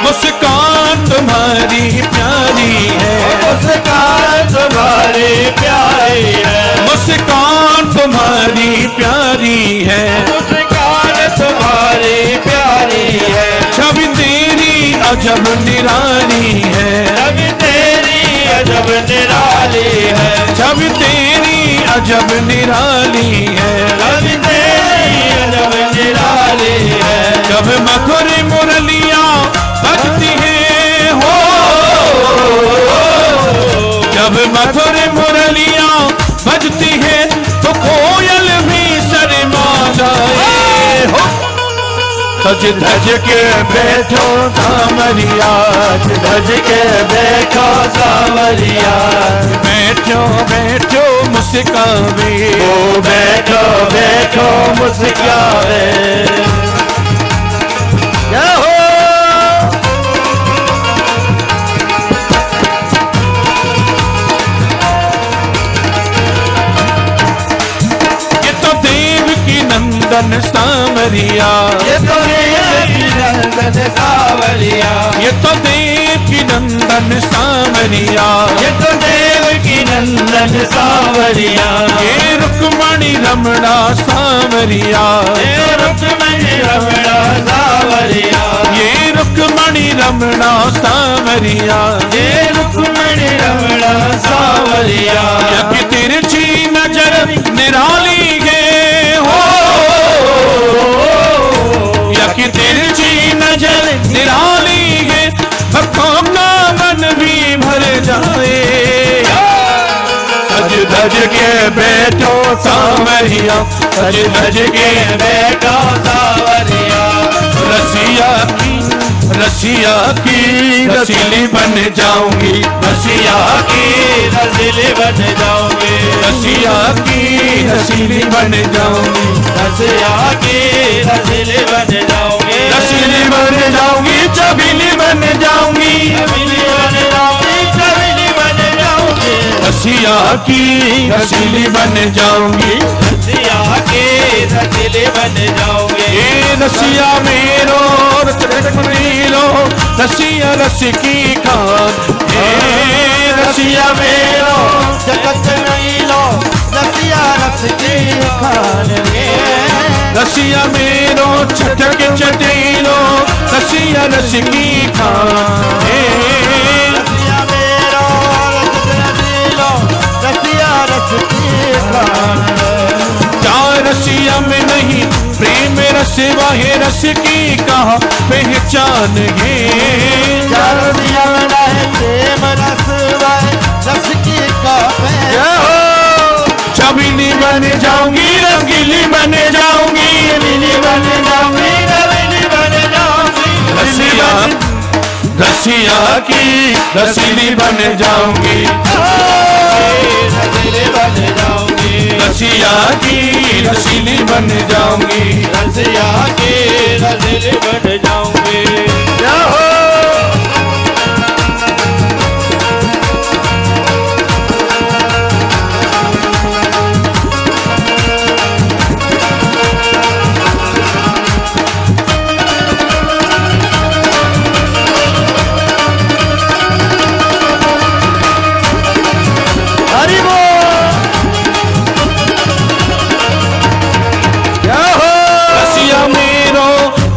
मुस्कान तुम्हारी प्यारी है, मुस्कान तुम्हारी प्यारी है, मुस्कान तुम्हारी प्यारी है, मुस्कान तुम्हारी प्यारी है। छवि तेरी अजब निराली है, छवि तेरी अजब निराली है, छवि तेरी अजब निराली है, छवि तेरी अजब निराली है। जब मधुर मुरलियां बजती है हो, जब मधुर मुरलियां बजती है तो कोयल भी शर्मा जाए हो। सज धज के बैठो सांवरिया, धज के बैठो सांवरिया, बैठो बैठो मुस्कावे, ओ बैठो बैठो मुस्कावे। क्या हो नंदन सांवरिया, ये तो देव की नंदन सांवरिया, ये तो देव की नंदन सांवरिया, ये तो देव की नंदन सांवरिया। ये रुक्मणी रमणा सांवरिया, ये रुक्मणी रमणा सांवरिया, ये रुक्मणी रमणा सांवरिया, ये रुक्मणी रमणा सांवरिया। यकी तिरछी नजर निराली है हो, यकी तिरछी नजर निराली है, भक्तों का मन भी भर जाए। सज धज के बैठो सांवरिया, सज धज के बैठो सांवरिया। रसिया की रसीली बन जाऊंगी, रसिया की रसीली बन जाऊंगी, रसिया की रसीली बन जाऊंगी, रसिया की रसीली बन जाऊंगी, रसीली बन जाऊंगी, चबीली बन जाऊंगी, चबीली बन जाऊंगी, चबीली बन जाऊंगी, रसिया की रसीली बन जाऊंगी, रसिया की रसीली बन जाऊंगी। ये रसिया मेरो लो, रसिया रस की खान, रसिया मेरो जगत नहीं लो, रसिया रस की खान, रसिया मेरो छटक चटेलो, रसिया रस की खान, रसिया मेरो रसिया रस की खान। चार रसिया में नहीं प्रेम रस वाहे, रस की कहा पहचान है। चार रसिया में नहीं प्रेम रस वाहे, रस की कहा पहचान। छबीली बन जाऊंगी, रंगीली बन जाऊंगी, रंगीली बन जाऊंगी, रंगीली बन जाऊंगी, रसिया रसिया की रसीली बन जाऊंगी, रसीली बन जाऊंगी, रसिया की रसीली बन जाऊंगी, रसिया की रसीली बन जाऊंगी।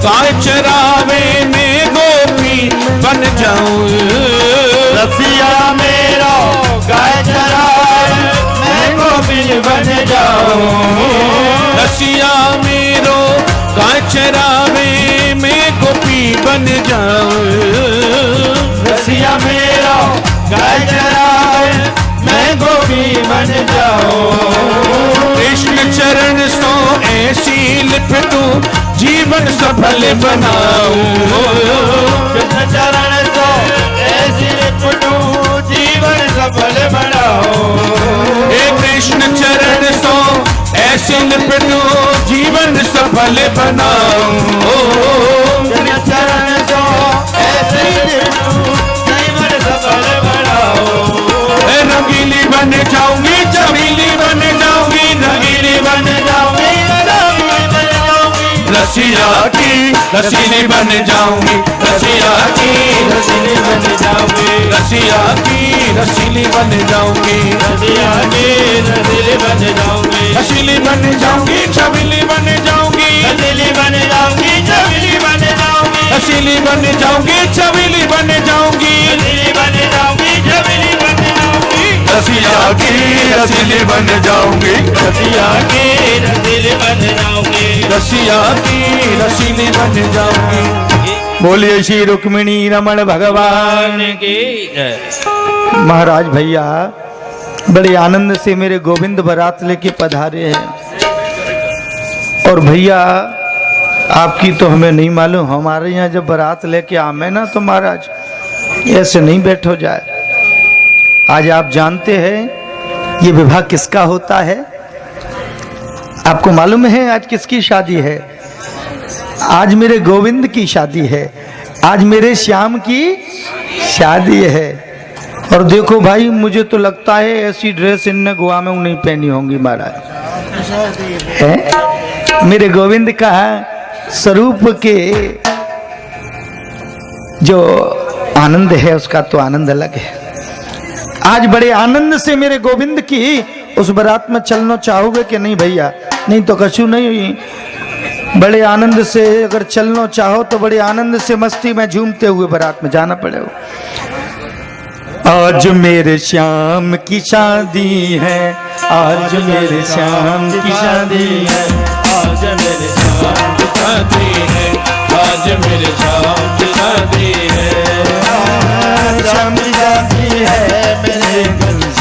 गाय चरावे में गोपी बन जाऊं, रसिया मेरा गाय चरावे में गोपी बन जाऊं, रसिया मेरो गाय चरावे में गोपी बन जाऊं, रसिया मेरा गाय चरावे मैं गोपी बन जाऊं, कृष्ण चरण सो ऐसी लिपटू जीवन सफल बनाऊं, कृष्ण चरण सो ऐसी लिपटू जीवन सफल बनाऊं, हे कृष्ण चरण सो ऐसी लिपटू जीवन सफल बनाऊं, कृष्ण चरण सो ऐसी लिपटू जीवन सफल बनाऊं, रंगीली बन जाऊंगी, चमेली बन जाऊंगी, रंगीली बन जाऊंगी, रसिया की रसीली बन जाऊंगी, रसिया की रसीली बन जाऊंगी, रसिया की रसीली बन जाऊंगी, रसिया की रसीली बन जाऊंगी, रसीली बन जाऊंगी, छबीली बन जाऊंगी, रसीली बन जाऊंगी, छबीली बन जाऊंगी, रसीली बन जाऊंगी, छबीली बन जाऊंगी, रसीली बन जाऊंगी, छबीली बन जाऊंगी, रसिया की रसीली बन जाऊंगी, रसिया की रसीली बन जाऊंगी, रसिया की रसीली बन जाऊंगी। बोलिए श्री रुक्मिणी रमण भगवान की जय। महाराज भैया बड़े आनंद से मेरे गोविंद बारात लेके पधारे हैं, और भैया आपकी तो हमें नहीं मालूम, हमारे यहाँ जब बारात लेके आवे ना तो महाराज ऐसे नहीं बैठो जाए। आज आप जानते हैं ये विवाह किसका होता है? आपको मालूम है आज किसकी शादी है? आज मेरे गोविंद की शादी है, आज मेरे श्याम की शादी है। और देखो भाई, मुझे तो लगता है ऐसी ड्रेस इनने गोवा में नहीं पहनी होंगी महाराज, है? मेरे गोविंद का स्वरूप के जो आनंद है उसका तो आनंद अलग है। आज बड़े आनंद से मेरे गोविंद की उस बारात में चलना चाहोगे कि नहीं भैया? नहीं तो कछु नहीं, बड़े आनंद से अगर चलना चाहो तो बड़े आनंद से मस्ती में झूमते हुए बारात में जाना पड़ेगा। आज मेरे श्याम की शादी है, आज मेरे श्याम की शादी है, आज मेरे श्याम की शादी है, आज मेरे श्याम की शादी है, श्याम की शादी है, मेरे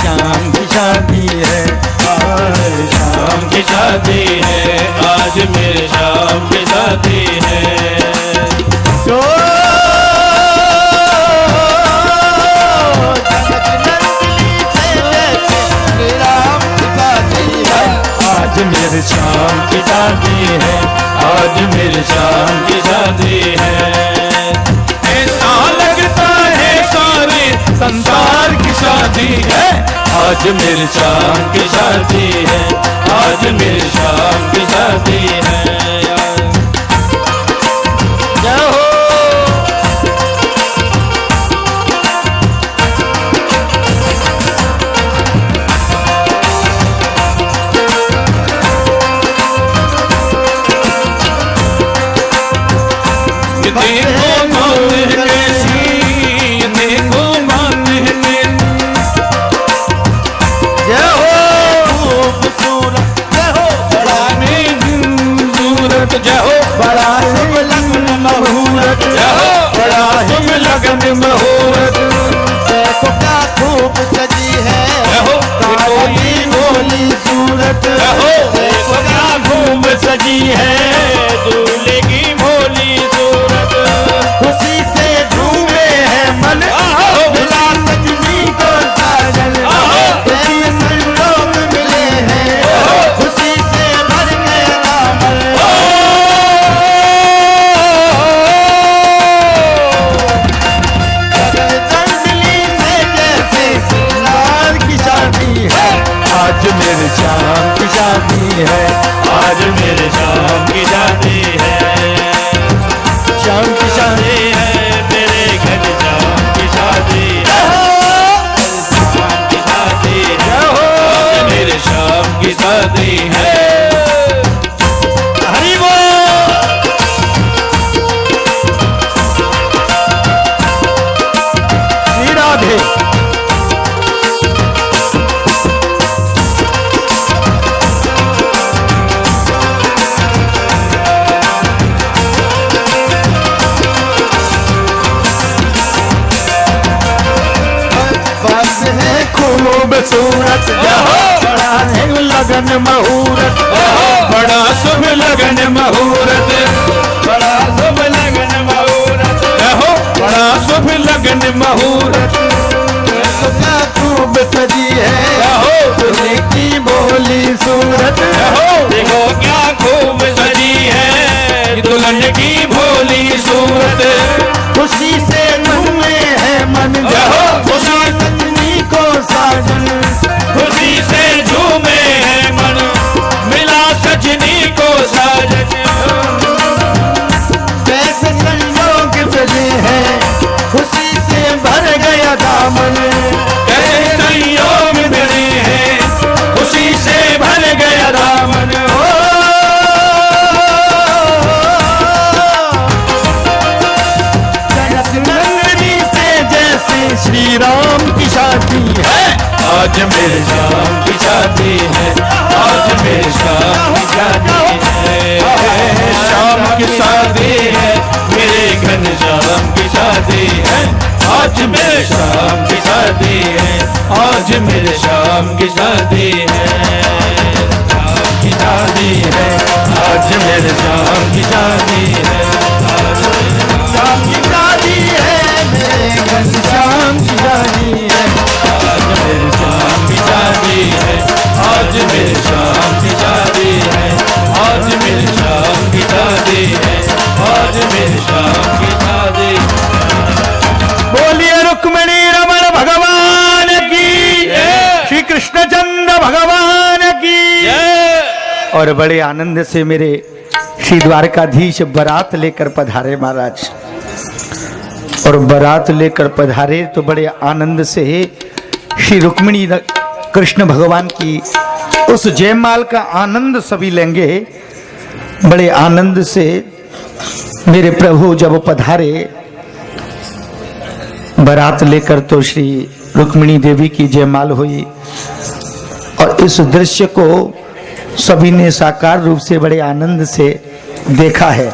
श्याम की शादी है, श्याम की शादी है, आज मेरे श्याम की शादी है। जो आज मेरे श्याम की शादी है, आज मेरे श्याम की शादी है। ऐसा लगता है सारे संसार की शादी है, आज मेरे श्याम की शादी है, आज मेरे श्याम की शादी है। जय हो। देखो मान है कैसी, देखो मान है कैसी, जय हो खूबसूरत जय हो, बड़ा खूबसूरत जय हो, बड़ा शुभ लगन मुहूर्त, जय हो, बड़ा शुभ लगन मुहूर्त, देखो क्या खूब सजी है, जय हो, काली भोली सूरत, सजी है दूल्हे की भोली सूरत। खुशी से झूमे है मन, मिला सजनी को साजन। ऐसे संयोग मिले हैं, खुशी से भर गया दामन। चंदली से जैसे लाल की शादी है, आज मेरे शाम की शादी है, आज मेरे शाम की शादी है। शाम की शादी है मेरे घर शाम की शादी है, शाम की शादी है, आज मेरे शाम की शादी है। हरि बोल। श्री राधे। खूबसूरत बड़ा है लगन मुहूर्त, बड़ा शुभ लगन मुहूर्त, बड़ा शुभ लगन मुहूर्त, बड़ा शुभ लगन मुहूर्त। खूब सजी है दूल्हे की भोली सूरत। देखो क्या खूब सजी है दुल्हन की भोली सूरत। खुशी से झूमे है मन, खुशी सजनी को साजन। खुशी से झूमे है मन, मिला सजनी को साजन। कैसे संयोग सजे हैं, खुशी से भर गया दामन। कैसे संयोग मिले हैं, खुशी से भर गया दामन। नंदनी से जैसे श्री राम की शादी है, आज मेरे शाम की शादी है, आज मेरे शाम की शादी है। शाम की शादी है मेरे घर शाम की शादी है, आज मेरे शाम की शादी है, आज मेरे शाम की शादी है। शाम की शादी है, आज मेरे शाम की शादी है, शाम की शादी है मेरे घनश्याम की शादी है। आज मेरे शाम की शादी है, आज मेरे शाम की शादी है, आज मेरे शाम की शादी है, आज मेरे शाम की शादी। बोलिए रुक्मिणी रमण भगवान की, श्री कृष्णचंद्र भगवान की। और बड़े आनंद से मेरे श्री द्वारकाधीश बारात लेकर पधारे महाराज। और बारात लेकर पधारे तो बड़े आनंद से श्री रुक्मिणी कृष्ण भगवान की उस जयमाल का आनंद सभी लेंगे। बड़े आनंद से मेरे प्रभु जब पधारे बारात लेकर तो श्री रुक्मिणी देवी की जयमाल हुई। और इस दृश्य को सभी ने साकार रूप से बड़े आनंद से देखा है।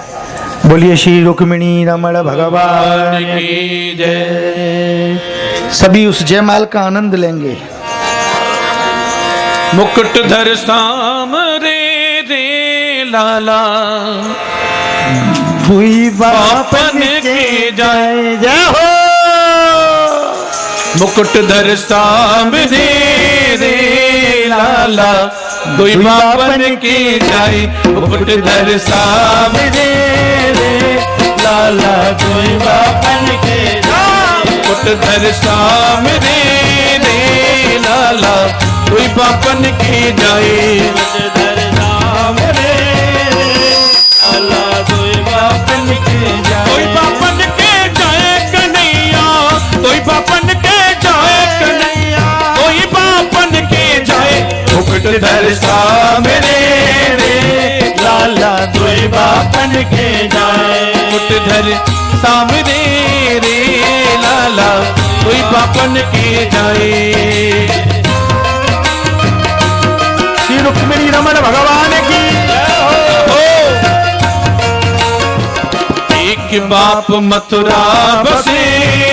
बोलिए श्री रुक्मिणी रमण भगवान की जय। सभी उस जयमाल का आनंद लेंगे। मुकुटधर सामरे रे लाला, हुई बापन के जय जय हो। मुकुटधर सामरे रे लाला, कोई बापन की जाए। मुकुटधर सामरे रे लाला, कोई बापन के जाए। मुकुटधर सामरे रे लाला, कोई बापन की जाए। मुकुटधर सामरे लाला, कोई बापन के जाए। कोई बापन के जाए कन्हैया, कोई बापन के जाए कन्हैया, कोई बापन के जाए। मुकुटधर सामरे रे लाला, कोई बापन के जाए। मुकुटधर सामरे रे लाला, कोई बापन के जाए। श्री रुक्मिणी रमण भगवान की। एक बाप मथुरा बसे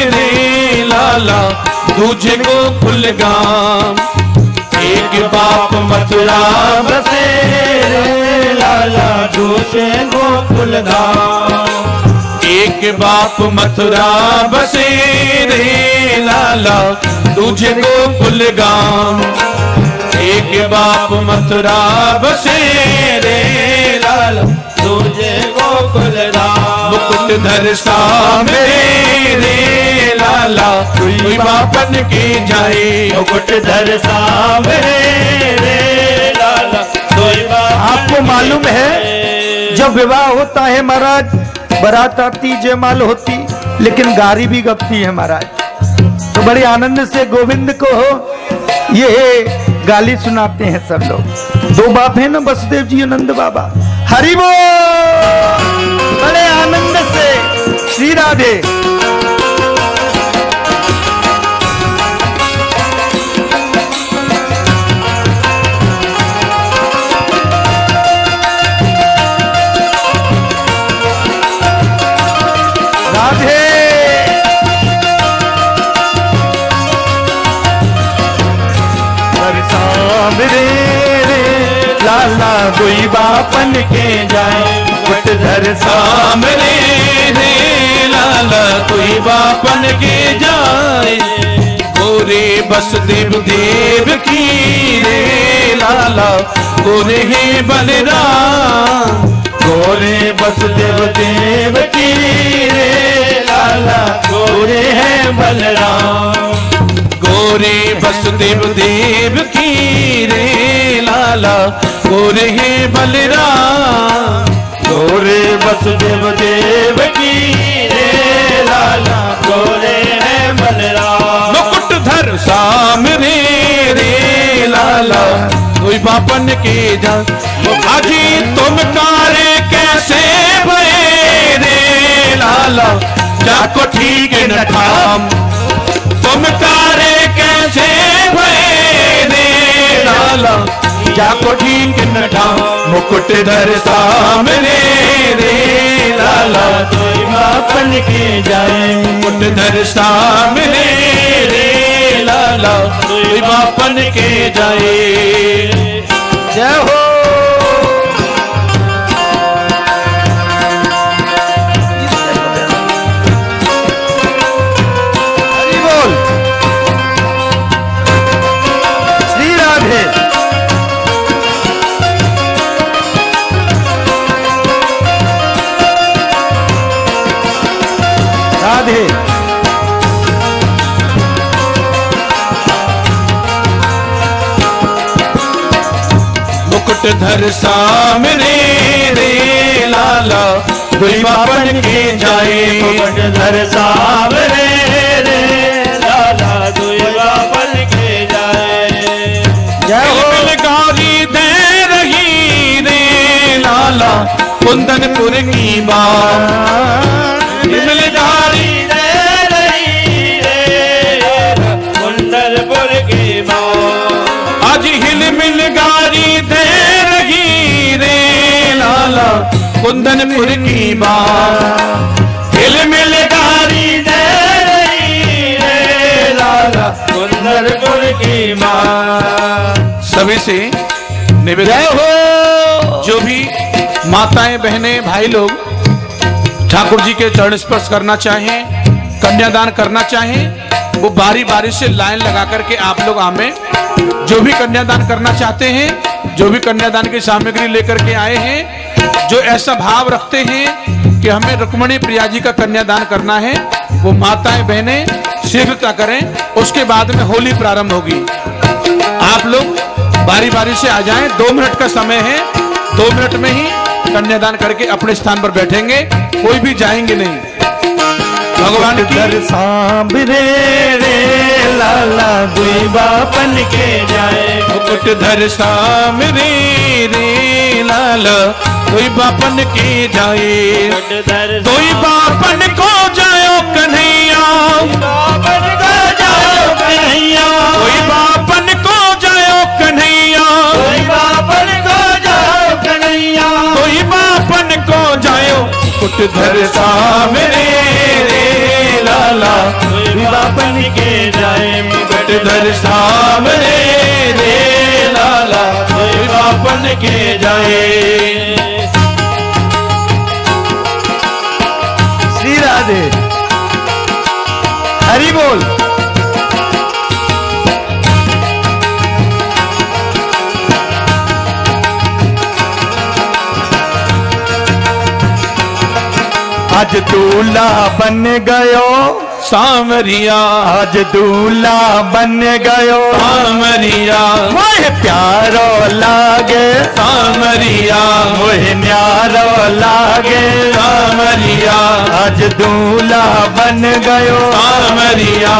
रे लाला, दूजे को कुलगाम। एक बाप मथुरा बसे रे लाला, दूजे गोकुल धाम। एक बाप मथुरा बसे रे लाला, दूजे गोकुल गाँव। एक बाप मथुरा बसे रे लाला, दूजे गोकुल धाम। मुकुट धर सामने रे लाला, कोई बापन के जाए। मुकुट धर सामने रे लाला, कोई बापन। आपको मालूम है जब विवाह होता है महाराज, बारात आती, जयमाल होती, लेकिन गारी भी गपती है महाराज। तो बड़े आनंद से गोविंद को ये गाली सुनाते हैं सब लोग। दो बाप हैं ना, वसुदेव जी और नंद बाबा। हरि बोल। बड़े आनंद से श्री राधे। राधे। रे लाला कोई बापन के जाए। मुकुट धर सामने रे लाला, कोई बापन के जाए। गोरे वसुदेव देव की रे लाला, गोरे हैं बलराम। गोरे वसुदेव देव की रे लाला, गोरे हैं बलराम। गोरे वसुदेव देव की रे लाला, गोरे हैं बलराम। गोरे वसुदेव देव की रे लाला, गोरे हैं बलराम। मुकुट धर सामने रे लाला, कोई बापन के जा। अजी तुम कारे कैसे भये रे लाला, जाको ठीक न ठाम। तुम कारे कैसे भये रे लाला, जाको ठीक न ठाम। मुकुट धर सामने रे लाला, कोई बापन के जाए। मुकुट धर सामने रे लाला, कोई बापन के जाए। जय हो। हरि बोल। श्री राधे। राधे। मुकुट धर सामने रे लाला, कोई बापन के जाए। मुकुट धर सामने रे लाला, कोई बापन के जाए। जय हो। गारी दे रही रे लाला, कुंदनपुर की बात। गारी दे रही रे कुंदनपुर की बात। आज हिल मिल गारी दे रही रे लाला, कुंदनपुर की बात। हिल मिल गारी दे रही रे लाला, कुंदनपुर की बात। सभी से निवेदन हो, जो भी माताएं बहनें भाई लोग ठाकुर जी के चरण स्पर्श करना चाहें, कन्यादान करना चाहें, वो बारी बारी से लाइन लगा करके आप लोग आमे। जो भी कन्यादान करना चाहते हैं, जो भी कन्यादान की सामग्री लेकर के आए हैं, जो ऐसा भाव रखते हैं कि हमें रुक्मिणी प्रिया जी का कन्यादान करना है, वो माताएं बहनें शीघ्रता करें। उसके बाद में होली प्रारंभ होगी। आप लोग बारी बारी से आ जाएं। 2 मिनट का समय है, 2 मिनट में ही कन्यादान करके अपने स्थान पर बैठेंगे, कोई भी जाएंगे नहीं। भगवान की सामने रे लाला, कोई बापन के जाए। मुकुट धर सामने रे लाला, कोई बापन के जाए। कोई बापन को जायो कन्हैया, बापन को जायो कन्हैया। कोई बापन को जायो कन्हैया, कोई बापन को जायो कन्हैया। कोई बापन को जायो। मुकुट धर सामने रे लाला, कोई बापन के जाए। मुकुट धर सामने रे लाला, कोई बापन के जाए। आज दूल्हा बन गयो सांवरिया, आज दूल्हा बन गयो सांवरिया, मोहे प्यारो लागे सांवरिया, मोहे न्यारो लागे सांवरिया, आज दूल्हा बन गयो सांवरिया,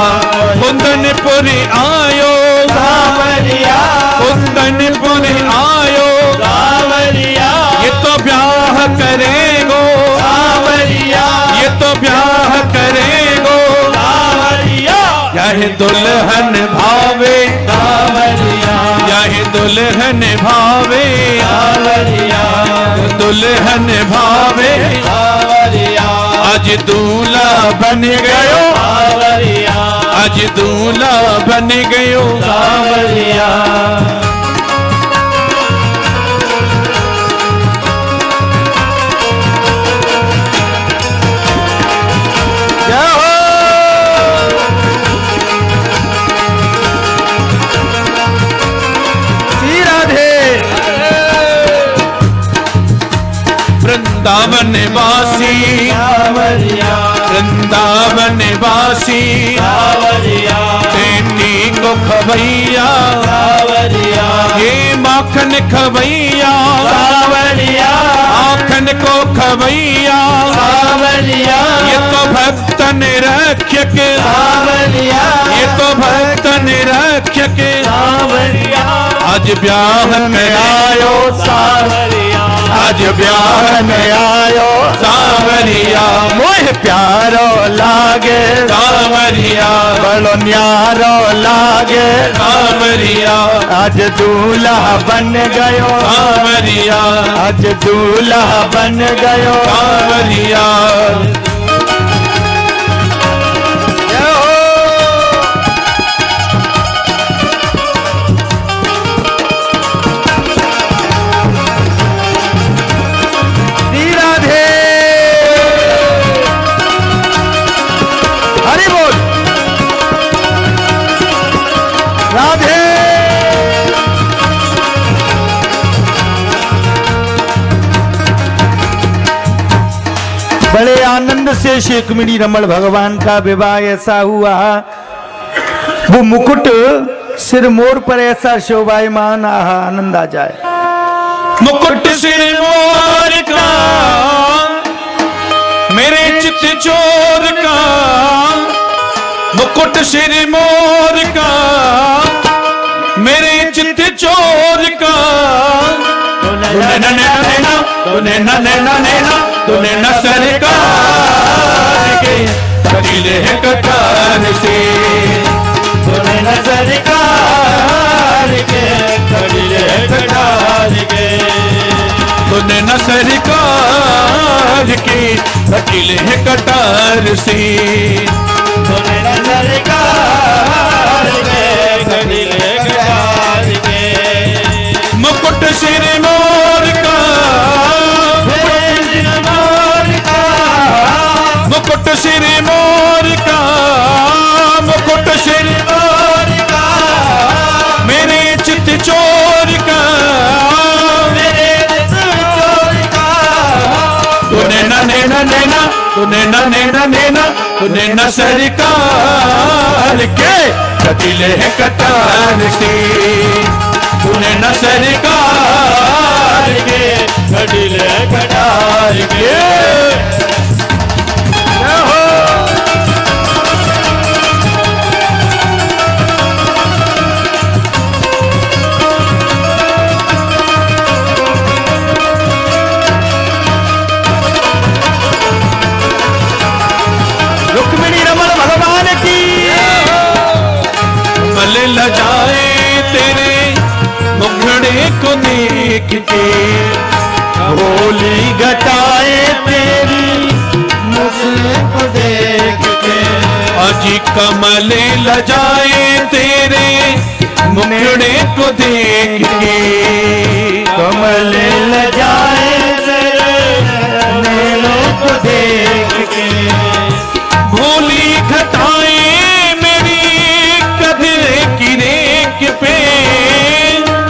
कुंदनपुरी आयो सांवरिया, कुंदनपुरी आयो सांवरिया, ये तो ब्याह करेगो सांवरिया, ये तो ब्याह करेगो सांवरिया, यही दुल्हन भावे सांवरिया, यही दुल्हन भावे सांवरिया, दुल्हन भावे सांवरिया, आज दूल्हा बन गयो सांवरिया, आज दूल्हा बन गयो सांवरिया। जय हो। श्री राधे। वृंदावन वासी सांवरिया, वृंदावन वासी सांवरिया, तेनी को खवैया सांवरिया, ये माखन खवैया सांवरिया, माखन को खवैया सांवरिया, ये तो भक्त निरक्षक सांवरिया, ये तो भक्त निरक्षक सांवरिया, आज ब्याह में आयो सांवरिया, आज ब्याह में आयो सांवरिया मोह प्यारो लागे सांवरिया बड़ो न्यारो लागे सांवरिया आज दूल्हा बन गयो सांवरिया आज दूल्हा बन गयो सांवरिया जय हो। श्री राधे हरि बोल राधे। बड़े आनंद से श्री रुक्मिणी रमण भगवान का विवाह ऐसा हुआ वो मुकुट सिर मोर पर ऐसा शोभायमान आनंद आ जाए। मुकुट सिर मोर का मेरे चित चोर का मुकुट सिर मोर का मेरे चित चोर का तूने न नैना तूने न नैना तूने न सरकार के कटीले है कटार से तूने न सरकार के कटीले है कटार के तूने न सरकार के कटीले है कटार से तूने न सरकार के कटीले कटार के मुकुट सिर मोर का मुकुट सिर मोर का मुकुट सिर मोर का मेरे चित चोर का मेरे चोर का तूने न नैना नैना तूने न नैना नैना तूने न सरकार के कटीले है कटार से तूने न सरकार के कटीले कटार के रुक्मिणी रमण भगवान की मल लजाए तेरे मुखड़े को देख के होली घटाए तेरी मुझे को देख के अजी कमल लजाए तेरे मुखड़े को देख के कमल लजाए तेरे नीलों को देख के भोली घटाए मेरी कदरे की रेख पे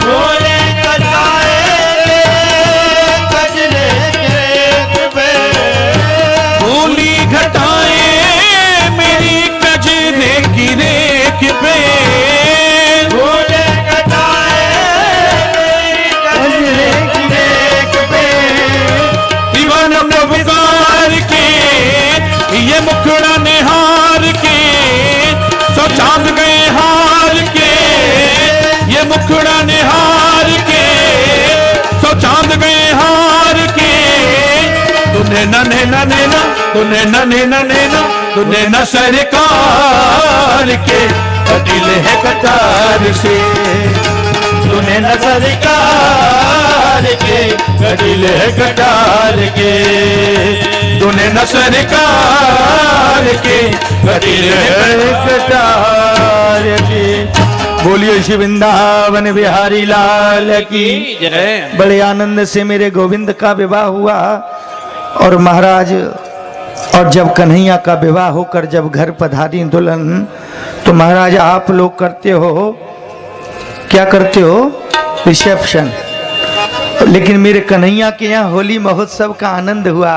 भोले घटाए कजरे के पे तूने न नैना नैना, तूने न नैना नैना, तूने न सरकार के दिल है कतार से, तूने न सरकार के दिल है कतार के, तूने न सरकार के दिल है कतार के। बोलिए श्री वृंदावन बिहारी लाल की जय। बड़े आनंद से मेरे गोविंद का विवाह हुआ और महाराज, और जब कन्हैया का विवाह होकर जब घर पधारी दुल्हन, तो महाराज आप लोग करते हो, क्या करते हो, रिसेप्शन, लेकिन मेरे कन्हैया के यहाँ होली महोत्सव का आनंद हुआ।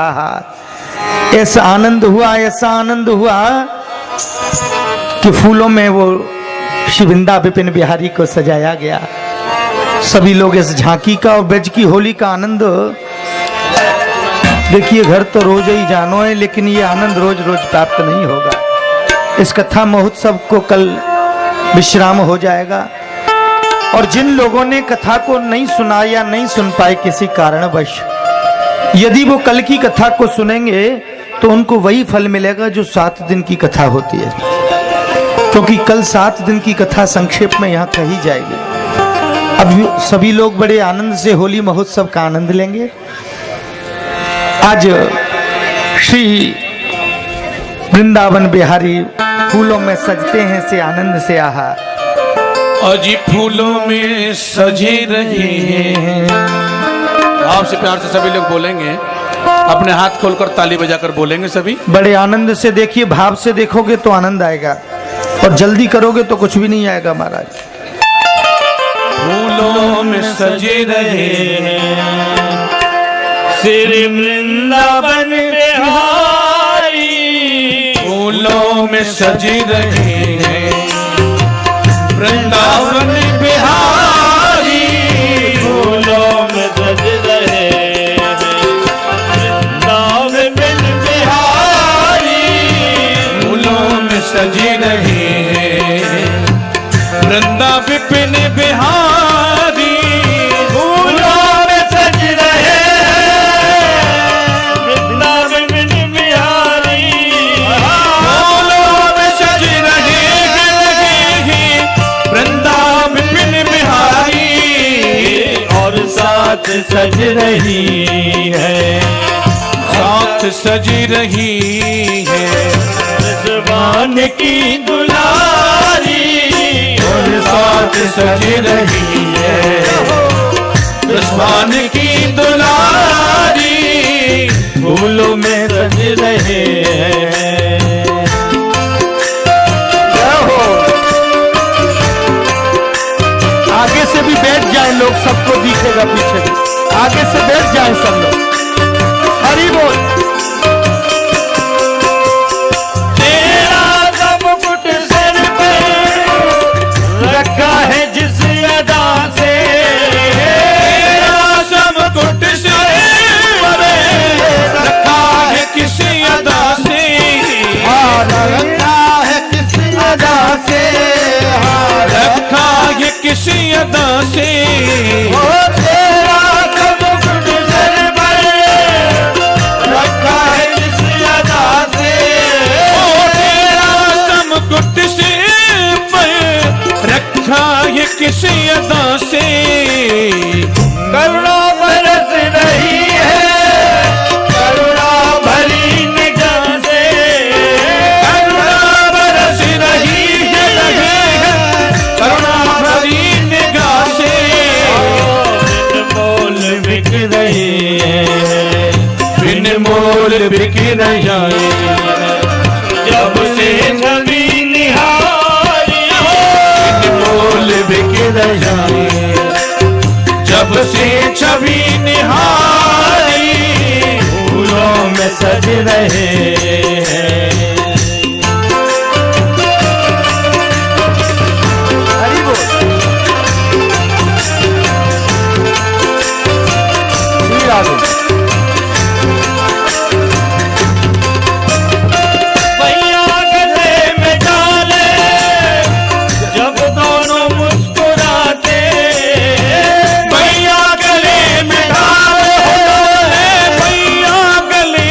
ऐसा आनंद हुआ, ऐसा आनंद हुआ कि फूलों में वो श्री वृंदा विपिन बिहारी को सजाया गया। सभी लोग इस झांकी का और ब्रज की होली का आनंद, देखिए घर तो रोज ही जानो है, लेकिन ये आनंद रोज रोज प्राप्त नहीं होगा। इस कथा महोत्सव को कल विश्राम हो जाएगा, और जिन लोगों ने कथा को नहीं सुना या नहीं सुन पाए किसी कारणवश, यदि वो कल की कथा को सुनेंगे तो उनको वही फल मिलेगा जो 7 दिन की कथा होती है, क्योंकि कल 7 दिन की कथा संक्षेप में यहाँ कही जाएगी। अब सभी लोग बड़े आनंद से होली महोत्सव का आनंद लेंगे। आज श्री वृंदावन बिहारी फूलों में सजते हैं से आनंद से आहा, अजी फूलों में सजे रहे हैं। आपसे प्यार से सभी लोग बोलेंगे, अपने हाथ खोलकर ताली बजाकर बोलेंगे सभी। बड़े आनंद से देखिए, भाव से देखोगे तो आनंद आएगा, और जल्दी करोगे तो कुछ भी नहीं आएगा महाराज। फूलों में सजे रहे हैं श्री वृंदावन बिहारी, फूलों में सजे रहे हैं वृंदावन बिहारी, फूलों में सज रहे हैं वृंदावन बिहारी, फूलों में सजे रहे हैं वृंदा विपिन बिहारी, फूलों में सज रहे हैं वृंदा विपिन बिहारी, फूलों में सज रहे हैं वृंदा विपिन बिहारी, और साथ सज रही है, साथ सज रही है रिजवान की दुलारी, और साथ सज रही है रिजवान की दुलारी, फूलों में सज रहे हैं। आगे से भी बैठ जाए लोग, सबको दिखेगा पीछे भी, आगे से बैठ जाए सब लोग। हरि बोल। तेरा सब मुकुट सर पे रखा है जिस अदा से, तेरा सब मुकुट सर पे रखा है किसी अदा से, रखा है किसी अदा से, रखा है किसी अदा से, तेरा सब मुकुट सर पर रखा है किसी अदा से, तेरा सब मुकुट सिर पर रखा है किसी अदा से, करुणा बरस रही है करुणा भरी निगाह से, करुणा बरस रही है करुणा भरी निगाह से, बिन मोल बिक रही है बिन मोल बिक रही है, जब से छवि निहारी, बिन मोल बिक रही है, जब से छवि निहारी, फूलों में सज रहे हैं। हरि बोल। श्री राधे। भैया गले में डाले जब दोनों मुस्कुराते, भैया गले में डाले, भैया गले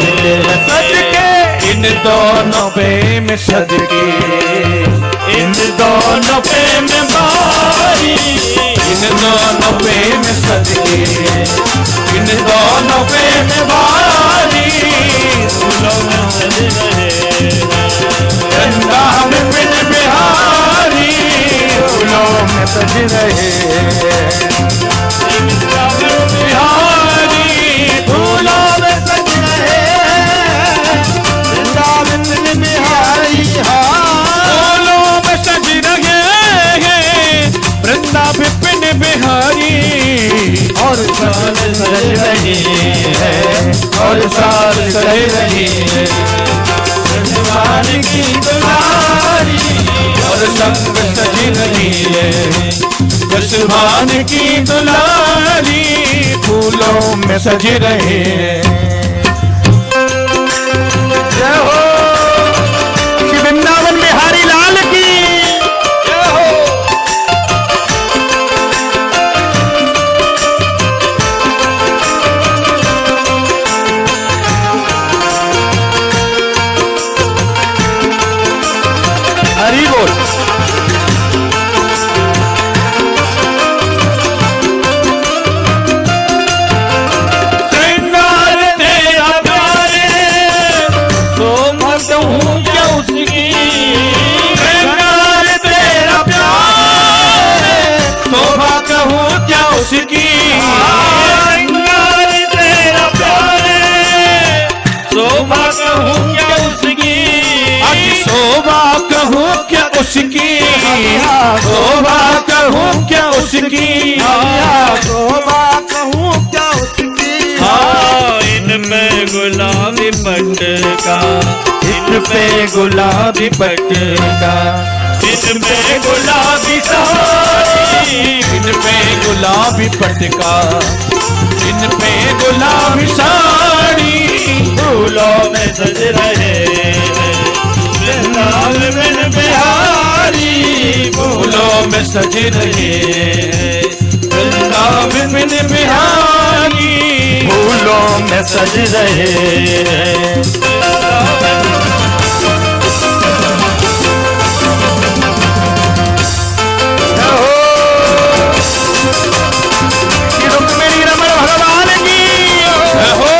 सदके इन दोनों प्रेम सदके इन दोनों प्रेम बारी इन दोनों प्रेम सदके इन दोनों प्रेम बारी फूलों में सज रहे गंगा में बिन बिहारी फूलों में सज रहे बिहारी फूलों में सज रहे वृंदावन में बिहारी फूलों में सज रहे वृंदावन बिहारी और साल सज रही है और साल सज रही है भगवान की दुलारी और संग सज रही है भगवान की दुलारी फूलों में सज रहे जय हो श्री वृंदावन बिहारी लाल की जय हो। हरि बोल। श्रृंगार तेरा प्यारे तो मत हूँ क्या उसकी श्रृंगार तेरा प्यारे शोभा कहूँ क्या उसकी श्रृंगार तेरा प्यारे शोभा कहूँ क्या उसकी शोभा कहूँ क्या उसकी शोभा कहूँ क्या उसकी शोभा कहूँ क्या उसकी इनमें गुलाबी पट का इन पे गुलाबी पट का इनमें गुलाबी साड़ी इन पे गुलाबी पट का इन पे गुलाबी साड़ी फूलों में सज रहे वृंदावन बिहारी फूलों में सज रहे वृंदावन बिहारी फूलों में सज रहे रुक्मिणी रमण भगवान की हो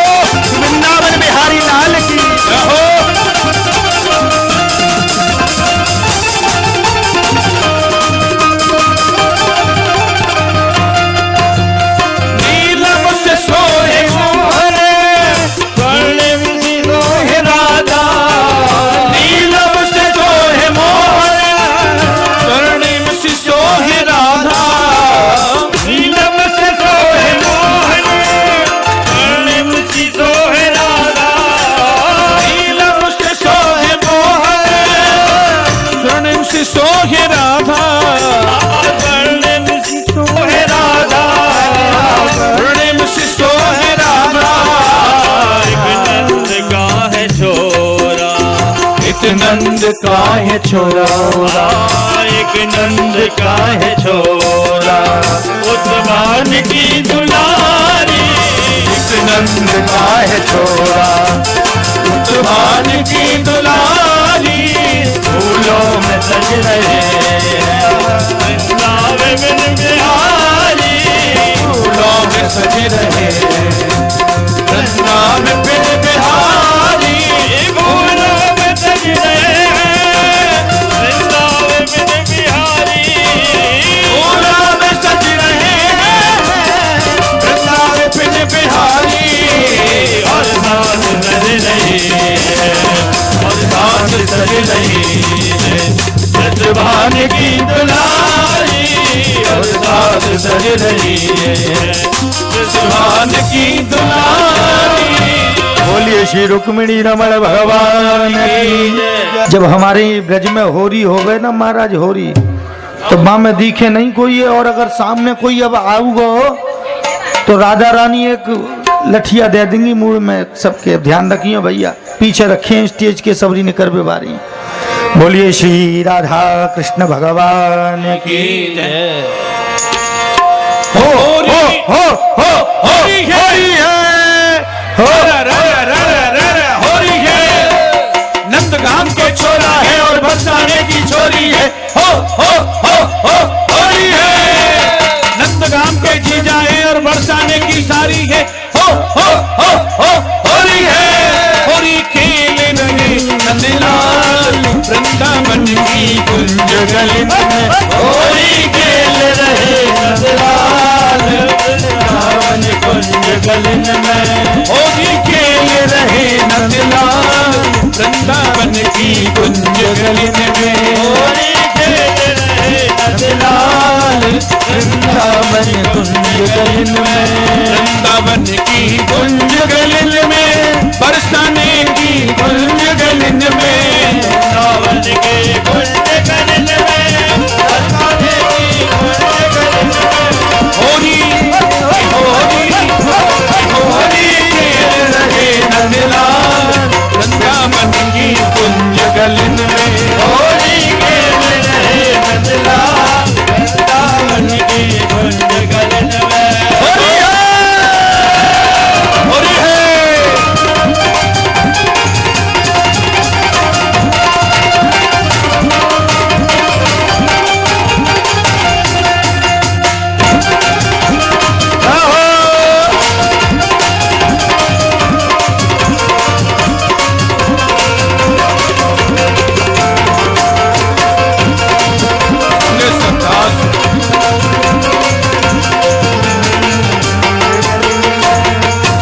वृंदावन बिहारी लाल की हो। सोहे राधा सोहे राधा सोहे राधा एक नंद का है छोरा एक नंद का है छोरा एक नंद का है छोरा उत्तमान की दुलारी एक नंद का है छोरा उत्तमान की दुलारी फूलों में सज रहे वृंदावन बिहारी फूलों में सज रहे वृंदावन बिहारी फूलों में सज रहे वृंदावन बिहारी फूलों में सज रहे वृंदावन बिहारी और साथ सज रही और साथ सज रही भगवान की दुलारी और साथ सज रही भगवान की दुलारी। बोलिए श्री रुक्मिणी रमण भगवान की। जब हमारे ब्रज में होरी हो गए ना महाराज होरी, तो माँ में दिखे नहीं कोई है, और अगर सामने कोई अब आऊगा तो राधा रानी एक लठिया दे देंगी मुंह में सबके। ध्यान रखिए भैया, पीछे रखे स्टेज के सबरी ने कर बेवारी। बोलिए श्री राधा कृष्ण भगवान की जय। हो हो हो हो हो हो छोरी है, हो होली है। नंदगाम के जी जाए और बरसाने की सारी है, हो होली है। होली खेल रहे नंदलाल वृंदावन की कुंज गली में, होली खेल रहे नंदलाल वृंदावन कुंज गली में, होली खेल रहे नंदलाल वृंदावन की कुंज गली में, होली खेल रहे नंदलाल वृंदावन कुंज गली में, वृंदावन की कुंज गली में, बरसाने की कुंज गली में, वृंदावन के कुंज गली में, बरसाने की कुंज गली में, होली होली होली खेल रहे नंदलाल वृंदावन की कुंज गली में, होली खेल रहे नंदलाल वृंदावन की कुंज गली में, होली है, होली है।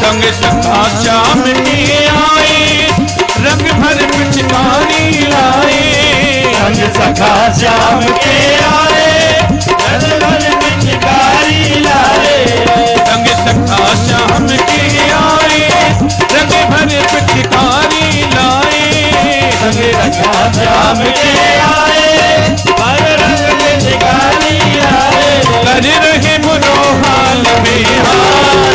संग सखा श्याम के आए, रंग भर पिचकारी लाए, संग सखा श्याम के आए, रंग भर पिचकारी लाए, संग सखा श्याम के आए, रंग भर पिचकारी लाए, संग सखा श्याम के आए, भर रंग पिचकारी लाए, कर रहे मनोहाल में हाल,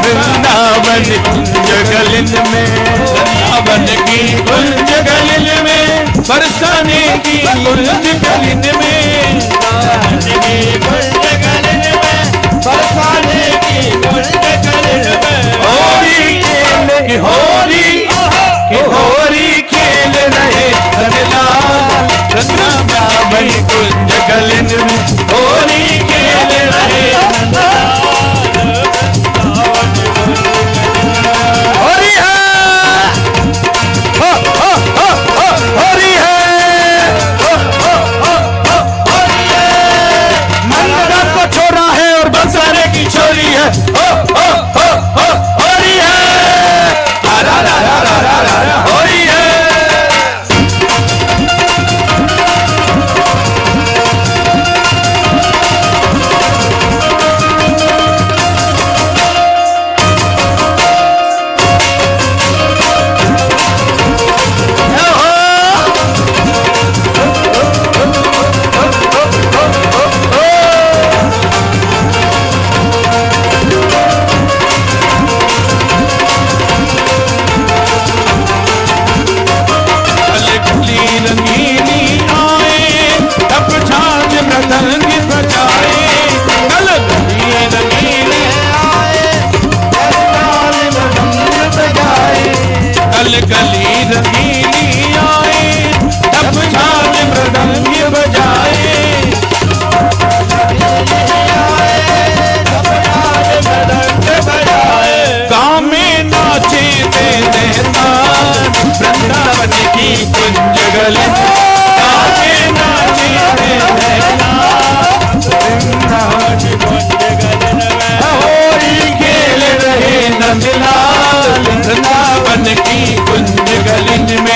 वृंदावन कुंज गलिन में, वृंदावन की कुंज गलिन में, बरसाने की कुंज गलिन में, बरसाने की कुंज गलिन में, बरसाने की कुंज गलिन में, होली खेल होली खेल रहे नंदलाल वृंदावन कुंज गलिन में, होली खेल रहे नंदलाल होली है, होली है, होली है। नंदगाम को छोरा है और बरसाने की छोरी है, होली है, होली है। रंगीनी आए, तब झांझ मृदंग बजाए, कल गली रंगीनी आए, मृदंग बजाए, कल गली रंगीनी आए, तब झांझ मृदंग बजाए, गाँव में नाचे तेरे तान, वृंदावन की कुंज गली, गाँव में नाचे तेरे तान, वृंदावन की कुंज गली में, होली खेल रहे नंदलाल वृंदावन की कुंज गली में,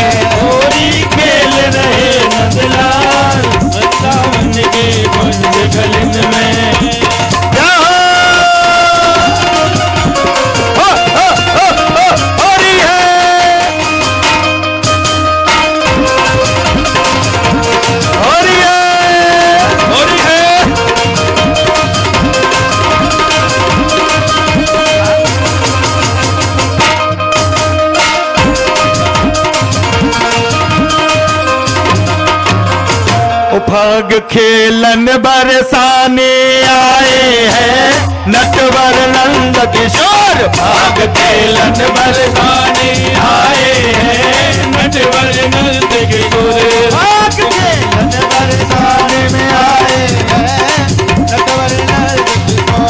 भाग खेलन बरसाने आए हैं नटवर नंद किशोर। भाग खेलन बरसाने आए हैं नटवर नंद किशोर। भाग खेलन बरसाने में आए हैं नटवर नंद किशोर।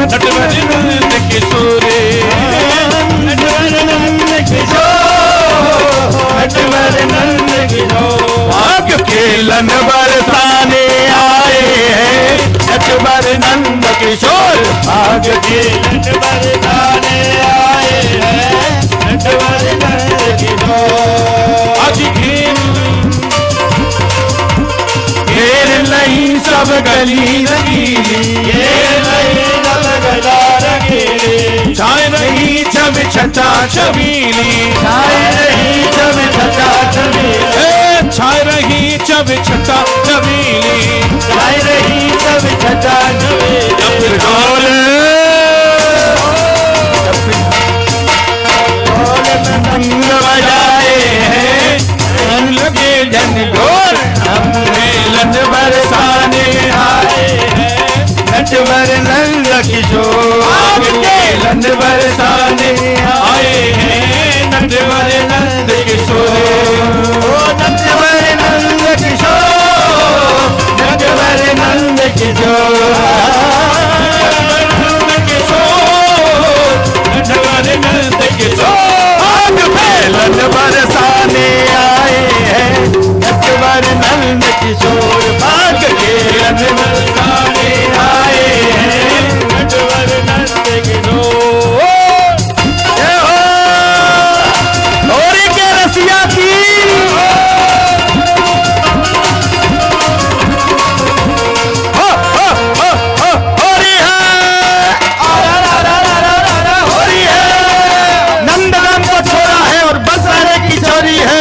नटवर नंद किशोर, नटवर नंद किशोर, नटवर नंद किशोर। भाग खेलन बरसाने आए हैं नटवर नंद किशोर। भाग खेलन बरसाने आए हैं नटवर नंद किशोर। आज घेर नहीं सब गली रंगीली, घेर नहीं सब गला रंगीली। छाए रही छब छटा छबीली, छाए रही छब छटा छबीली। छाए रही छब छटा छबीली, छाए रही छब छटा छबीली। ढोल रंग बजाए हैं लगे जन ढोल। खेलन बरसाने आए हैं नटवर नंद किशोर। खेलन बरसाने आए हैं नटवर नंद किशोर। नटवर नंद किशोर, नटवर नंद किशोर, नटवर नंद किशोर। खेलन बरसाने आए हैं नटवर नंद किशोर। भाग खेलन बरसाने आए हैं नटवर नंद किशोर। जय हो होरी के रसिया की। हो होरी है, होरी है। नंदनम को छोड़ा है और बसारे की छोरी है।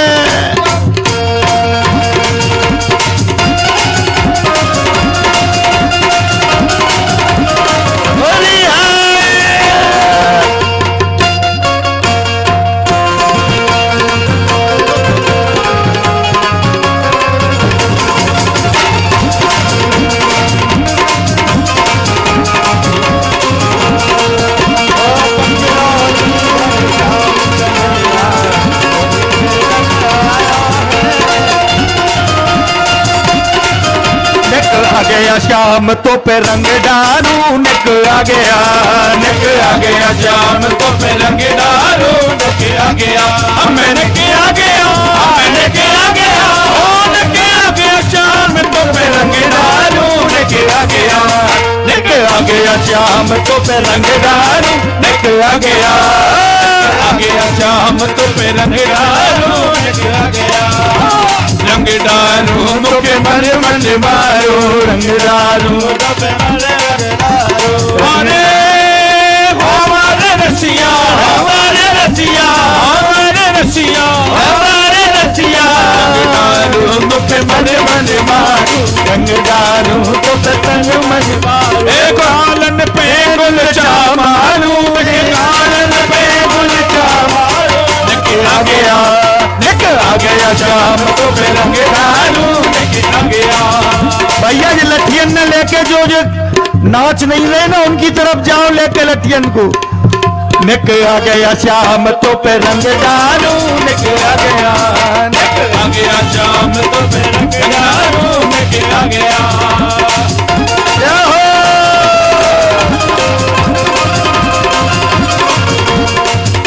आ गया शाम तो पे रंग डालू। निक आ गया, निक आ गया शाम तो पे रंग डालू। निक आ गया, मैं निक आ गया, मैं निक आ गया, ओ निक आ गया शाम तो पे रंग डालू। निक आ गया, निक आ गया शाम तो पे रंग डालू। निक आ गया, आ गया शाम तो पे रंग डालू। निक आ गया रंग डालू मुझे मन मन मारो। रंग डालू हमारे हमारे रसिया, हमारे रसिया, हमारे रसिया, हमारे रसिया। रंग डालू मुझे मन मन मारो। रंग डालू तो तंग मन मारो। एक आलन पे गुल चामारू, एक आलन पे गुल चामारू। निकल आ गया, निकल आ गया शाम तो पे रंग डालू। निकल आ गया भैया जी लठियन ने लेके जो नाच नहीं रहे ना उनकी तरफ जाओ लेके लठियन को। निक आ गया शाम तो पे रंग डालू। निक आ गया, निक आ गया शाम तो पे रंग डालू। निक आ गया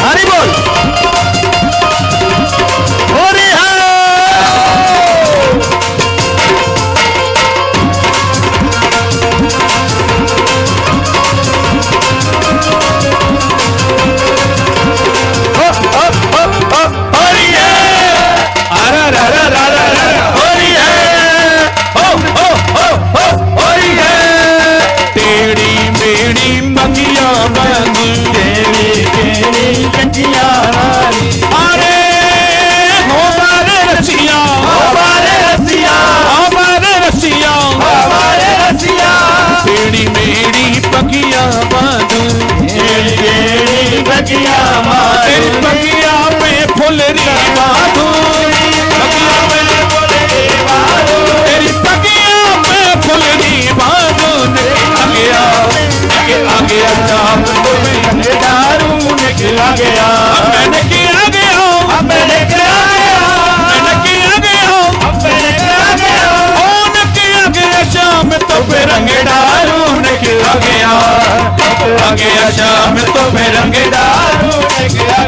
हरी बोल हो रही है। हो रही है, गया शाम तो फिर रंग दारू निकला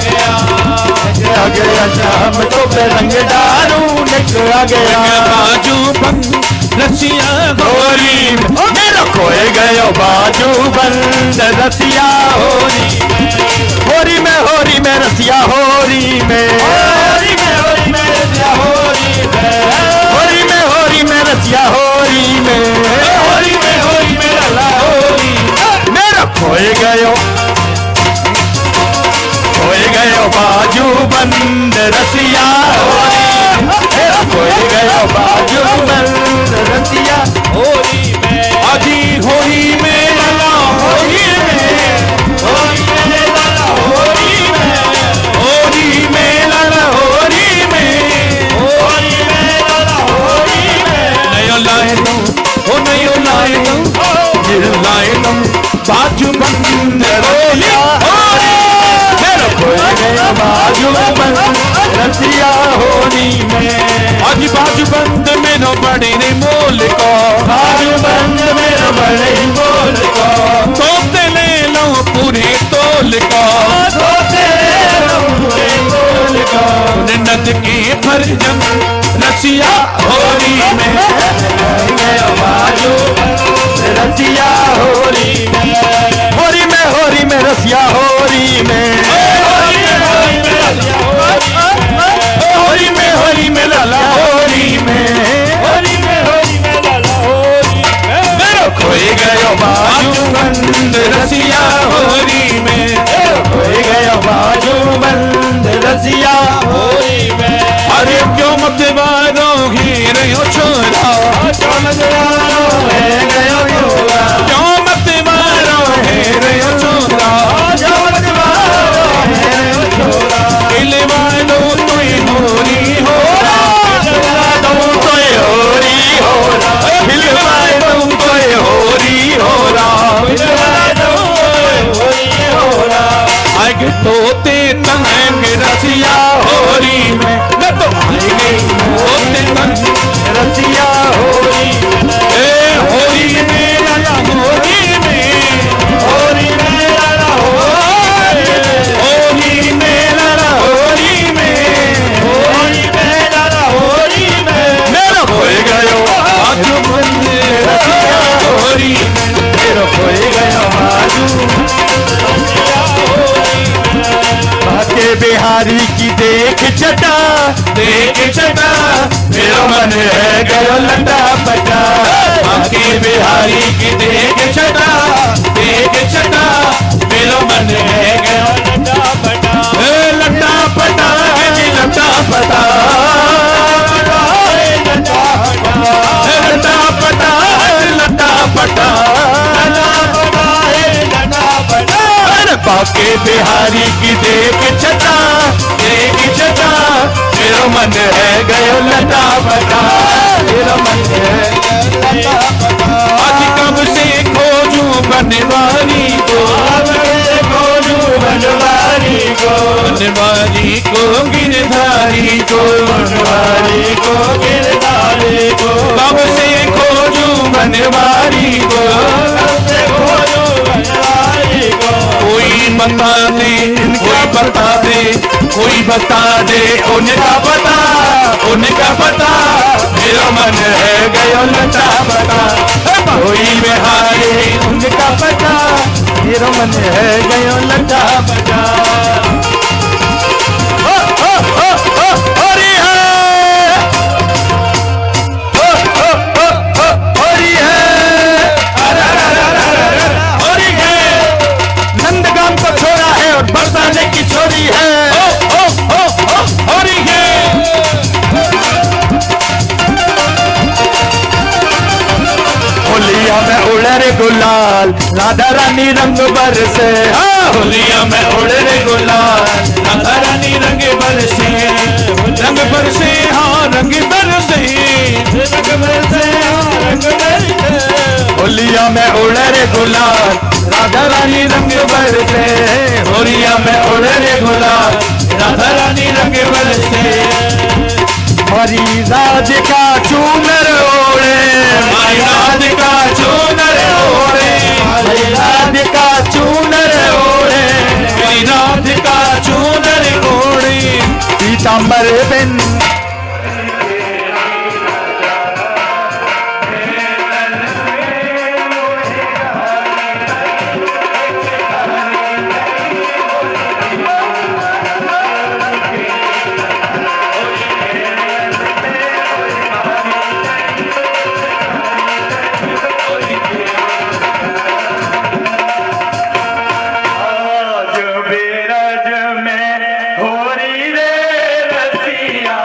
गया शाम तो फिर रंग दारू निकला गया बाजू बंद रसिया होरी मेरा खोए गयो बाजू बंद रसिया होरी में रसिया होरी में रसिया होरी में रसिया होरी में मेरा खोए गयो बाजू बंद रसिया होरी मेरा खोए गयो बाजू बंद रसिया होरी में आजी होरी में लला होरी में होरी में लला होरी में होरी में लला होरी में होरी में लला होरी में नयो लाए दो ओ नयो लाए दो दिल लाए दो बाजू बंद रसिया होरी मेरा खोए गया बाजू बंद रसिया होरी में आज बाजू बंद मेरो बड़े ने मोल को बाजू बंद मेरो बड़े मोल को तोते ले लो पूरे तोल को तोते ले लो पूरे तोल को नंद के फरजन रसिया होरी में बाजू रसिया होरी में रसिया होरी में होरी में लाला होरी में लाला होरी मेरा खोए गयो बाजू बंद रसिया होरी में खोए गयो बाजू बंद रसिया होरी में अरे क्यों मत मारो घेर छोरा क्यों मत मारो क्यों मत मारो घेर छोरा इलवानो तोय होरी होरा इलवानो तोय होरी होरा इलवानो तोय होरी होरा इलवानो तोय होरी होरा आग तोते तंग रसिया होरी में न तो आएंगे तोते तंग रसिया होरी ए होरी में लाला होरी में होरी में लाला होरी में लाला होरी में लाला होरी में मेरा खोए गयो बाजू बंद रसिया होरी मेरा खोए गयो बाजू बाके बिहारी की देख चटा मेरा मन है गयो लटा पटा बाके बिहारी की देख चटा मेरा मन है गयो लटा पटा लटा पटा लटा पटा लटा पटा लटा पटा बाके बिहारी की देख चटा मेरा मन है गयो लटा पटा मेरा मन है लटा पटा आज कब से खोजू बनवारी को बनवारी को गिरधारी को कब से खोजू बनवारी को कोई बता दे उनका पता मेरा मन है गयो लटा पता कोई बिहारी उनका पता मेरा मन है गयो लटा पता नंदगाम को छोरा है और बरसाने की छोरी है होलिया में उड़े रे गुलाल राधा रानी रंग बरसे होलिया में उड़े रे गुलाल राधा रानी रंग बरसे रंग बरसे हाँ रंग बरसे होलिया में उड़े रे गुलाल राधा रानी रंग बरसे होलिया में उड़े रे गुलाल राधा रानी रंग बरसे हरी राज का चूनर ओढ़े हरी राज का चूनर ओढ़े हरी राज का चूनर सांबर बिन आज बिरज में होरी रे रसिया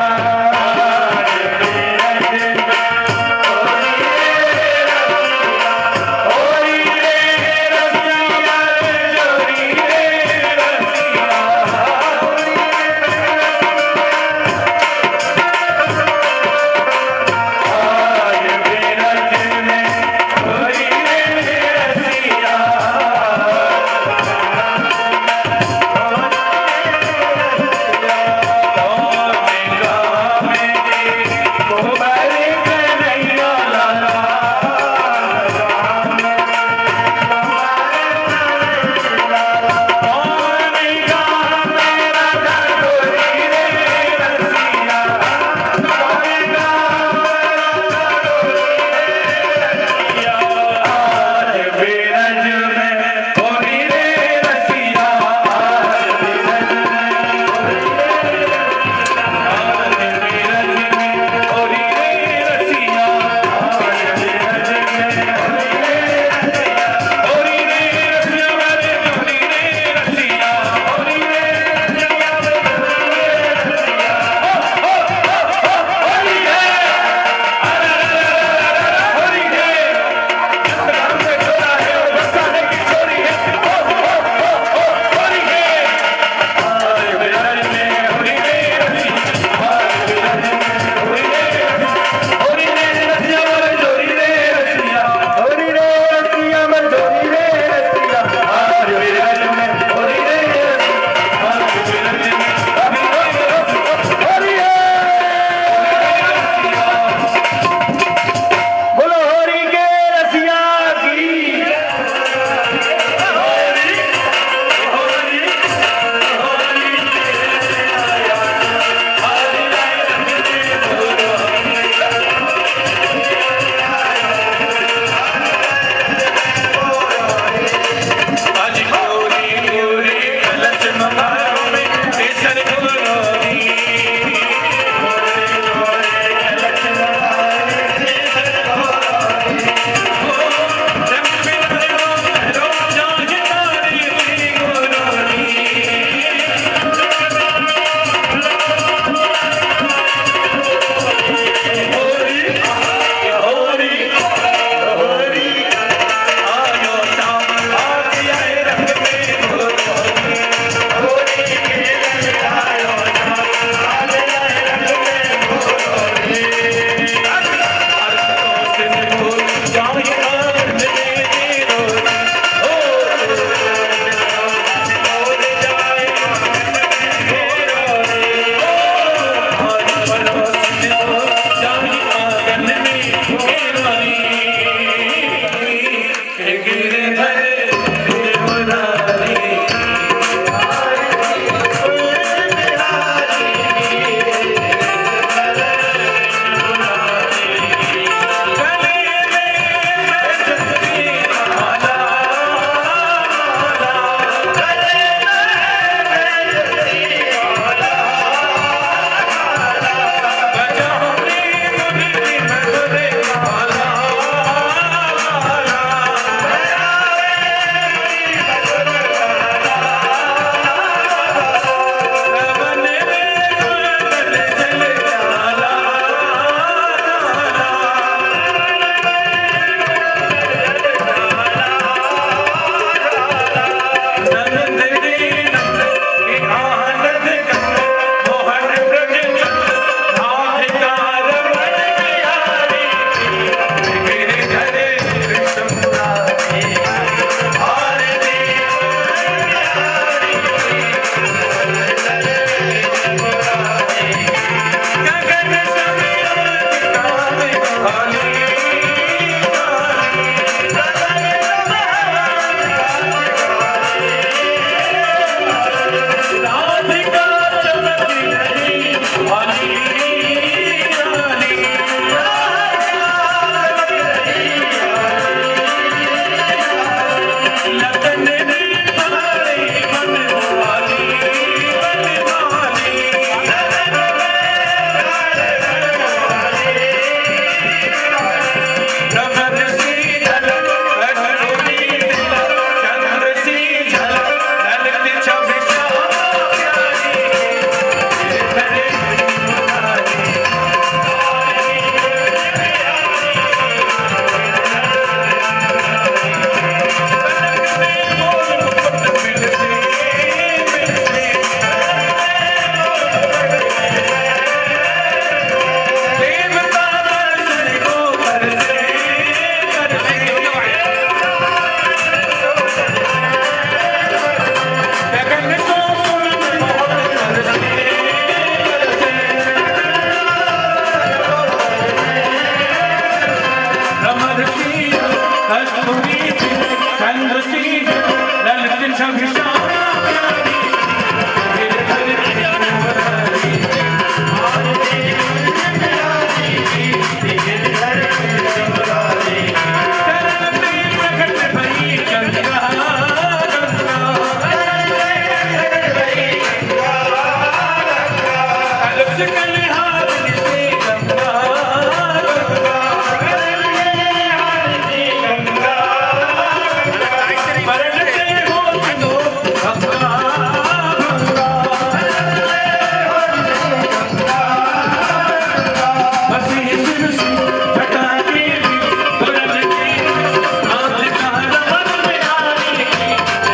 कस्तूरी चंद्रशील ललित छवि श्यामा प्यारी गिर धर कृष्ण मुरारी गिर धर कृष्ण मुरारी चरण में प्रकट भई गंगा गंगा अलग कलिहार से गंगा गंगा मरते हो तो गंगा बसी सिर से हटा के तुरंत के हाथ का रमन में आने की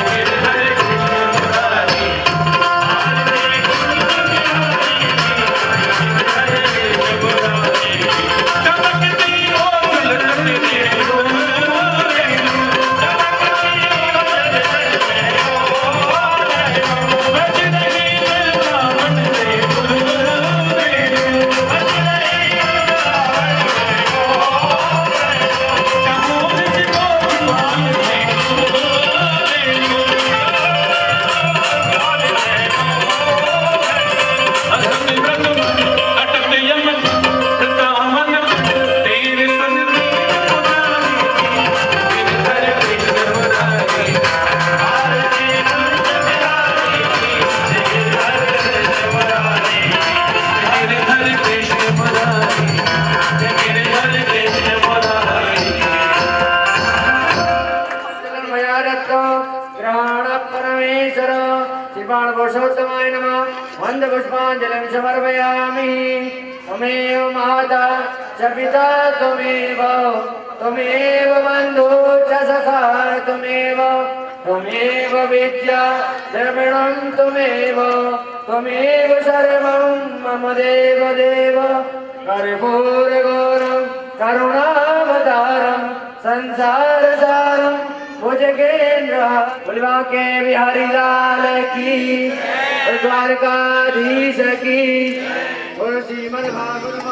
गिर धर कृष्ण मुरारी चमकती हो झलकती हो बज रही वृंदावन से चाहों से गोपाल से असत व्रत अटत यमन वृंदावन तेरे सन्निधि गिर धर कृष्ण मुरारी गिर धर कृष्ण मुरारी गिर धर कृष्ण मुरारी ग्रहण परमेश्वर श्रीपाण पुरुषोत्तमाय नमः वंद पुष्पांजलिं समर्पयामि त्वमेव माता च पिता त्वमेव त्वमेव बन्धु च सखा त्वमेव विद्या द्रविणं त्वमेव सर्वं मम देव कर्पूरगौरं करुणावतारं संसारसारं भुजगेन्द्र बुलवा के बिहारी लाल की द्वारकाधीश की श्रीमद् भागवत